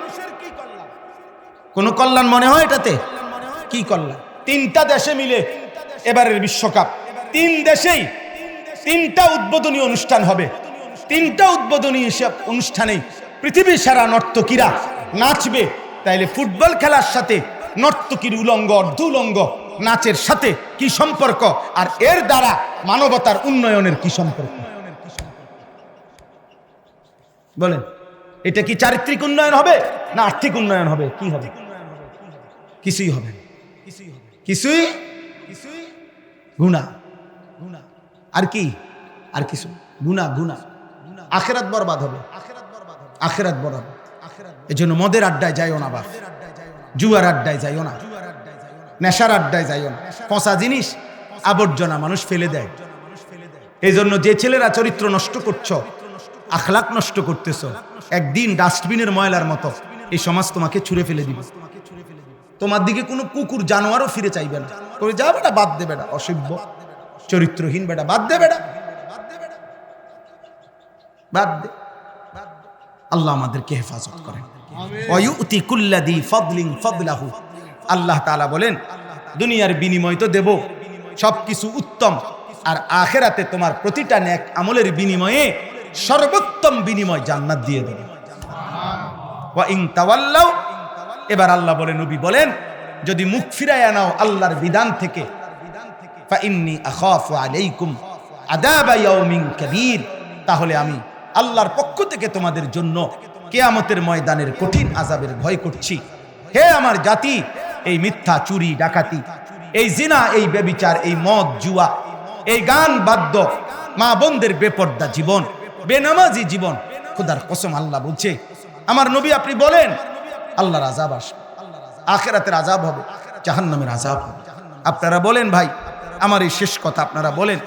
কোন কল্যাণ মনে হয় এটাতে? কি কল্যাণ? 3টা দেশে মিলে এবারের বিশ্বকাপ, 3 দেশেই 3টা উদ্বোধনী অনুষ্ঠান হবে। 3টা উদ্বোধনী অনুষ্ঠানেই পৃথিবীর সেরা নর্তকীরা নাচবে। তাইলে ফুটবল খেলার সাথে নর্তকীর উলঙ্গ অর্ধ উলঙ্গ নাচের সাথে কি সম্পর্ক, আর এর দ্বারা মানবতার উন্নয়নের কি সম্পর্ক? বলেন, এটা কি চারিত্রিক উন্নয়ন হবে না আর্থিক উন্নয়ন হবে? কি হবে? কিছুই হবে, কিছুই গুনাহ। আর কি? আর কিছু গুনাহ। আখিরাত বরবাদ হবে, আখিরাত বরবাদ। এজন্য মদের আড্ডায় যাইও না বাপ, জুয়ার আড্ডায় যাইও না, নেশার আড্ডায় যাইও না। পচা জিনিস, আবর্জনা মানুষ ফেলে দেয়। এই জন্য যে ছেলেরা চরিত্র নষ্ট করছো, আখলাক নষ্ট করতেছো, একদিন ডাস্টবিনের ময়লার মতো এই সমাজ তোমাকে ছুঁড়ে ফেলে দিবে। তোমার দিকে কোনো কুকুর জানোয়ারও ফিরে চাইবে না। করে যা বেটা, বাদ দে বেটা, অসভ্য চরিত্রহীন বেটা, বাদ দে বেটা, বাদ দে। আল্লাহ আমাদেরকে হেফাজত করেন। ওয়ায়ুতি কুল্লাযী ফাদলিন ফাদলাহু। আল্লাহ তাআলা বলেন দুনিয়ার বিনিময় তো দেব, সবকিছু উত্তম, আর আখিরাতে তোমার প্রতিটা নেক আমলের বিনিময়ে সর্বোত্তম বিনিময় জান্নাত দিয়ে দেব। ওয়া ইন তাওয়াল্লাউ, এবার আল্লাহ বলেন, নবী বলেন, যদি মুখ ফিরাইয়া নাও আল্লাহর বিধান থেকে, ফা ইন্নী আখাফু আলাইকুম আযাবা ইয়াউমিন কাবীর, তাহলে আমি আল্লাহর পক্ষ থেকে তোমাদের জন্য কিয়ামতের ময়দানের কঠিন আযাবের ভয় করছি। হে আমার জাতি, এই মিথ্যা, চুরি, ডাকাতি, এই জিনা, এই ব্যভিচার, এই মদ, জুয়া, এই গান বাদ্য, মা বোনদের বেপর্দা জীবন, বেনামাজি জীবন, খোদার কসম আল্লাহ বলছে, আমার নবী আপনি বলেন আল্লাহর আযাব আসবে, আখিরাতের আযাব হবে, জাহান্নামের আযাব হবে। আপনারা বলেন ভাই, আমার এই শেষ কথা আপনারা বলেন,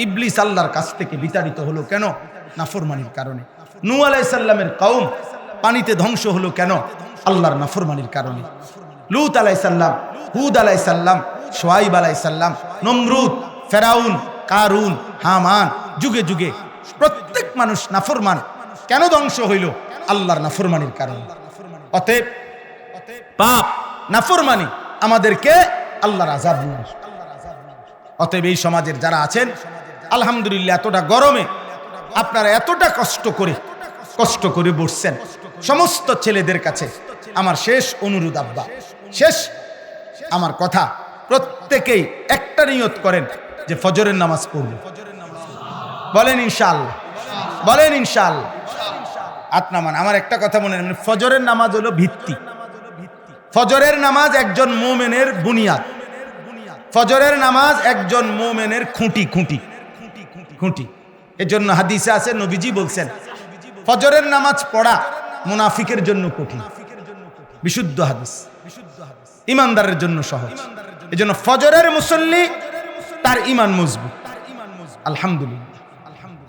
ইবলিস আল্লাহর কাছ থেকে বিতাড়িত হলো কেন? নাফরমানির কারণে। নূহ আলাইহিস সালামের কওম পানিতে ধ্বংস হলো কেন? আল্লাহর নাফরমানির কারণে। লূত আলাইহিস সালাম, হুদ আলাইহিস সালাম, শুআয়ব আলাইহিস সালাম, নমরুদ, ফেরাউন, কারুন, হামান, যুগে যুগে প্রত্যেক মানুষ নাফরমান। কেন ধ্বংস হইল? আল্লাহর নাফরমানির কারণে। অতএব পাপ, নাফরমানি আমাদেরকে আল্লাহর আযাব নিয়ে আসে। অতএব এই সমাজের যারা আছেন, আলহামদুলিল্লাহ এতটা গরমে আপনারা এতটা কষ্ট করে বসছেন, সমস্ত ছেলেদের কাছে আমার শেষ অনুরোধ, আব্বা শেষ আমার কথা, প্রত্যেকেই একটা নিয়ত করেন যে ফজরের নামাজ পড়ব। বলেন ইনশাআল্লাহ, বলেন ইনশাআল্লাহ। আপনামান আমার একটা কথা মনে রাখবেন, ফজরের নামাজ হলো ভিত্তি। ফজরের নামাজ একজন মুমিনের বুনিয়াদ। ফজরের নামাজ একজন মুমিনের খুঁটি খুঁটি খুঁটি। এজন্য হাদিসে আছে, নবীজি বলছেন ফজরের নামাজ পড়া মুনাফিকের জন্য কঠিন। বিশুদ্ধ হাদিস, ইমানদারের জন্য সহজ। এজন্য ফজরের মুসল্লি তার ঈমান মজবুত। আলহামদুলিল্লাহ,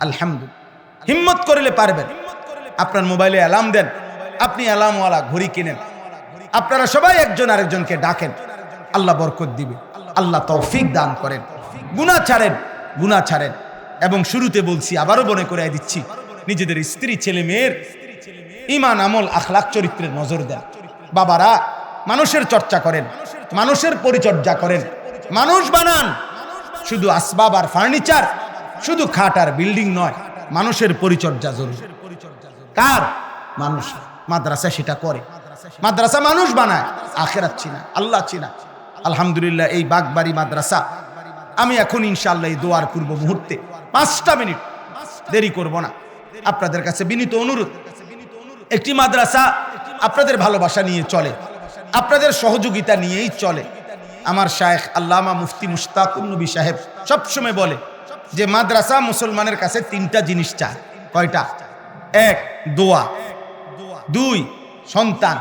আলহামদুলিল্লাহ। হিম্মত করলে পারবেন। আপনার মোবাইলে অ্যালার্ম দেন, আপনি অ্যালার্মওয়ালা ঘড়ি কিনেন, আপনারা সবাই একজন আরেকজনকে ডাকেন, আল্লাহ বরকত দিবে, আল্লাহ তৌফিক দান করেন। গুনাহ ছাড়েন, গুনাহ ছাড়েন। এবং শুরুতে বলছি, আবারও মনে করে দিচ্ছি, নিজেদের স্ত্রী ছেলে মেয়ের ঈমান আমল আখলাক চরিত্রের নজর দেন। বাবারা মানুষের চর্চা করেন, মানুষের পরিচর্যা করেন, মানুষ বানান। শুধু আসবাব আর ফার্নিচার, শুধু খাট আর বিল্ডিং নয়, মানুষের পরিচর্যা জরুরি। কার? মানুষ। মাদ্রাসা সেটা করে। মাদ্রাসা মানুষ বানায়, আখিরাত চিনা, আল্লাহ চিনা। আলহামদুলিল্লাহ, এই বাগবাড়ি মাদ্রাসা আমি এখন ইনশাআল্লাহ এই দোয়ার পূর্ব মুহূর্তে 5টা মিনিট দেরি করব না। আপনাদের কাছে বিনীত অনুরোধ, একটি মাদ্রাসা আপনাদের ভালোবাসা নিয়ে চলে, আপনাদের সহযোগিতা নিয়েই চলে। আমার শায়েখ আল্লামা মুফতি মুশতাকুন নবী সাহেব সবসময় বলে যে মাদ্রাসা মুসলমানের কাছে 3টা জিনিস চায়। কয়টা? 1 দোয়া, 2 সন্তান,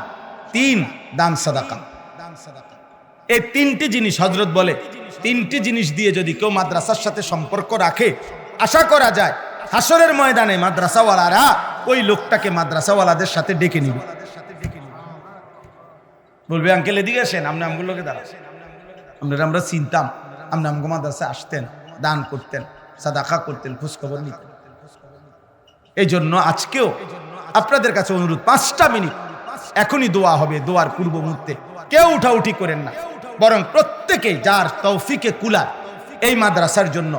3 দান সাদাকা। এই 3টি জিনিস হযরত বলে, 3টি জিনিস দিয়ে যদি কেউ মাদ্রাসার সাথে সম্পর্ক রাখে, আশা করা যায় হাসরের ময়দানে মাদ্রাসাওয়ালারা ওই লোকটাকে মাদ্রাসাওয়ালাদের সাথে ডেকে নিবে। বলবে, আঙ্কেল এদিকে আসেন, আপনি আমগুলোকে দাঁড়ান, আমরা চিনতাম, আপনি আমগো মাদ্রাসায় আসতেন, দান করতেন, সাদাকা করতেন, খোঁজখবর নিতেন। এই জন্য আজকেও আপনাদের কাছে অনুরোধ, 5টা মিনিট এখনই দোয়া হবে। দোয়ার পূর্ব মুহূর্তে কেউ উঠাউঠি করেন না, বরং প্রত্যেকে যার তৌফিকে কুলা এই মাদ্রাসার জন্য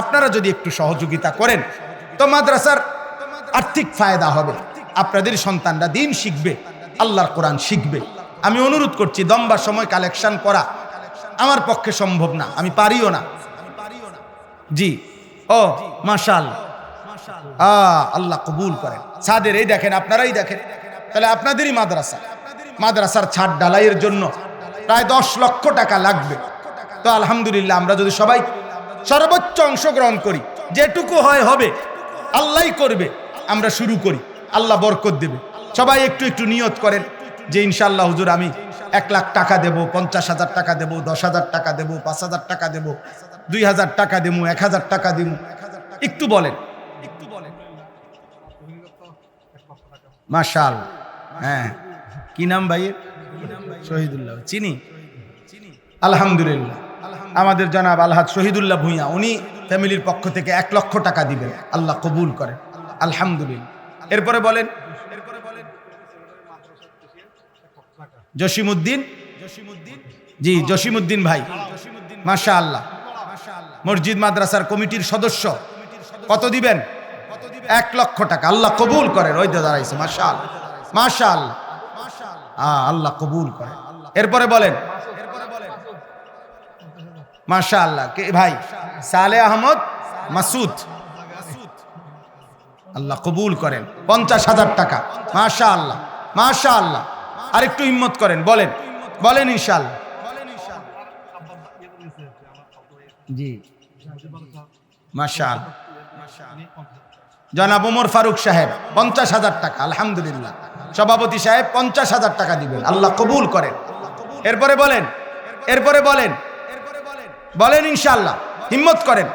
আপনারা যদি একটু সহযোগিতা করেন তো মাদ্রাসার আর্থিক ফায়দা হবে, আপনাদের সন্তানরা দিন শিখবে, আল্লাহর কোরআন শিখবে। আমি অনুরোধ করছি, লম্বা সময় কালেকশন করা আমার পক্ষে সম্ভব না, আমি পারিও না। জি, ও মাশাআল্লাহ, আল্লাহ কবুল করেন। সাদের এই দেখেন, আপনারাই দেখেন, তাহলে আপনাদেরই মাদ্রাসা, মাদ্রাসার ছাদ ঢালাইয়ের জন্য প্রায় 10 লক্ষ টাকা লাগবে। তো আলহামদুলিল্লাহ, আমরা যদি সবাই সর্বোচ্চ অংশগ্রহণ করি, যেটুকু হয় হবে, আল্লাহই করবে। আমরা শুরু করি, আল্লাহ বরকত দেবে। সবাই একটু একটু নিয়ত করেন যে ইনশাআল্লাহ হুজুর আমি 1 লাখ টাকা দেব, 50,000 টাকা দেব, 10,000 টাকা দেব, 5,000 টাকা দেব, 2,000 টাকা দেব, 1,000 টাকা দেব। একটু বলেন, মাশাআল্লাহ। হ্যাঁ, কি নাম ভাইয়ের? শহীদুল্লাহ, চিনি। আলহামদুলিল্লাহ, আমাদের জনাব আলহাজ শহীদুল্লাহ ভূঁইয়া, উনি ফ্যামিলির পক্ষ থেকে 1 লক্ষ টাকা দিবেন, আল্লাহ কবুল করেন। আলহামদুলিল্লাহ। এরপরে বলেন জসিমউদ্দিন, জি জসিমউদ্দিন ভাই, মাশাআল্লাহ, মসজিদ মাদ্রাসার কমিটির সদস্য। কত দিবেন? 1 লক্ষ টাকা, আল্লাহ কবুল করেন। ওই তো দাঁড়াইছে, মাশাআল্লাহ, মাশাআল্লাহ, আল্লাহ কবুল করেন। এরপরে বলেন মাশাআল্লাহ, কে ভাই? সালে আহমদ মাসুদ, আল্লাহ কবুল করেন। 50,000 টাকা, মাশাআল্লাহ, মাশাআল্লাহ। আর একটু হিম্মত করেন, বলেন, বলেন ইনশাআল্লাহ। জি, মাশাআল্লাহ। জনাব ওমর ফারুক সাহেব 50,000 টাকা, আলহামদুলিল্লাহ। সভাপতি সাহেব 50,000 টাকা দিবেন, আল্লাহ কবুল করেন। এরপরে বলেন, এরপরে বলেন, বলেন ইনশাআল্লাহ। হিম্মত করেন,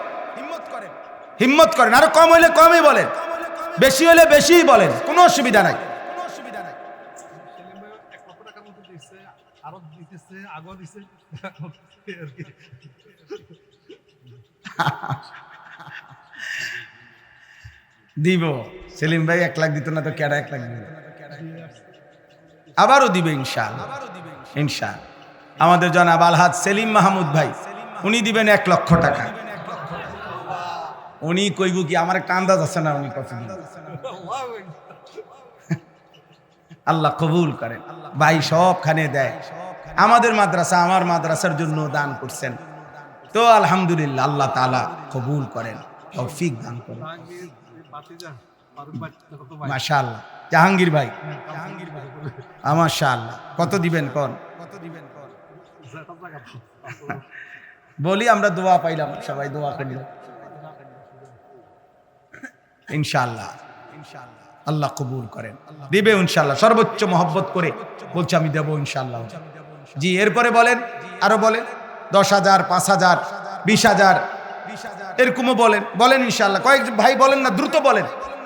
হিম্মত করেন। আরো কম হইলে কমই বলেন, বেশি হলে বেশিই বলেন, কোনো অসুবিধা নাই। দিব। সেলিম ভাই 1 লাখ দিত না তো কেডা 1 লাখ দিবে? আবারও দিবে ইনশাআল্লাহ, ইনশাআল্লাহ। আমাদের জনাব আলহাজ সেলিম মাহমুদ ভাই, উনি দিবেন 1 লক্ষ টাকা। উনি কইব কি, আমার একটা আন্দাজ আছে না উনি কত দিবেন। আল্লাহ কবুল করেন। ভাই সবখানে দেয়, আমাদের মাদ্রাসা, আমার মাদ্রাসার জন্য দান করছেন, তো আলহামদুলিল্লাহ, আল্লাহ তাআলা কবুল করেন। তৌফিক দান করেন। মাশাআল্লাহ। জাহাঙ্গীর ভাই, মাশাআল্লাহ। কত দিবেন কোন? বলি আমরা দোয়া পাইলাম, সবাই দোয়া করিল ইনশাআল্লাহ। আল্লাহ কবুল করেন, দিবে ইনশাআল্লাহ। সর্বোচ্চ মহব্বত করে বলছি আমি দেব ইনশাআল্লাহ। জি, এরপরে বলেন, আরো বলেন 10,000, 5,000, 20,000 এরকমও বলেন, বলেন ইনশাআল্লাহ। কয়েক ভাই বলেন না, দ্রুত বলেন।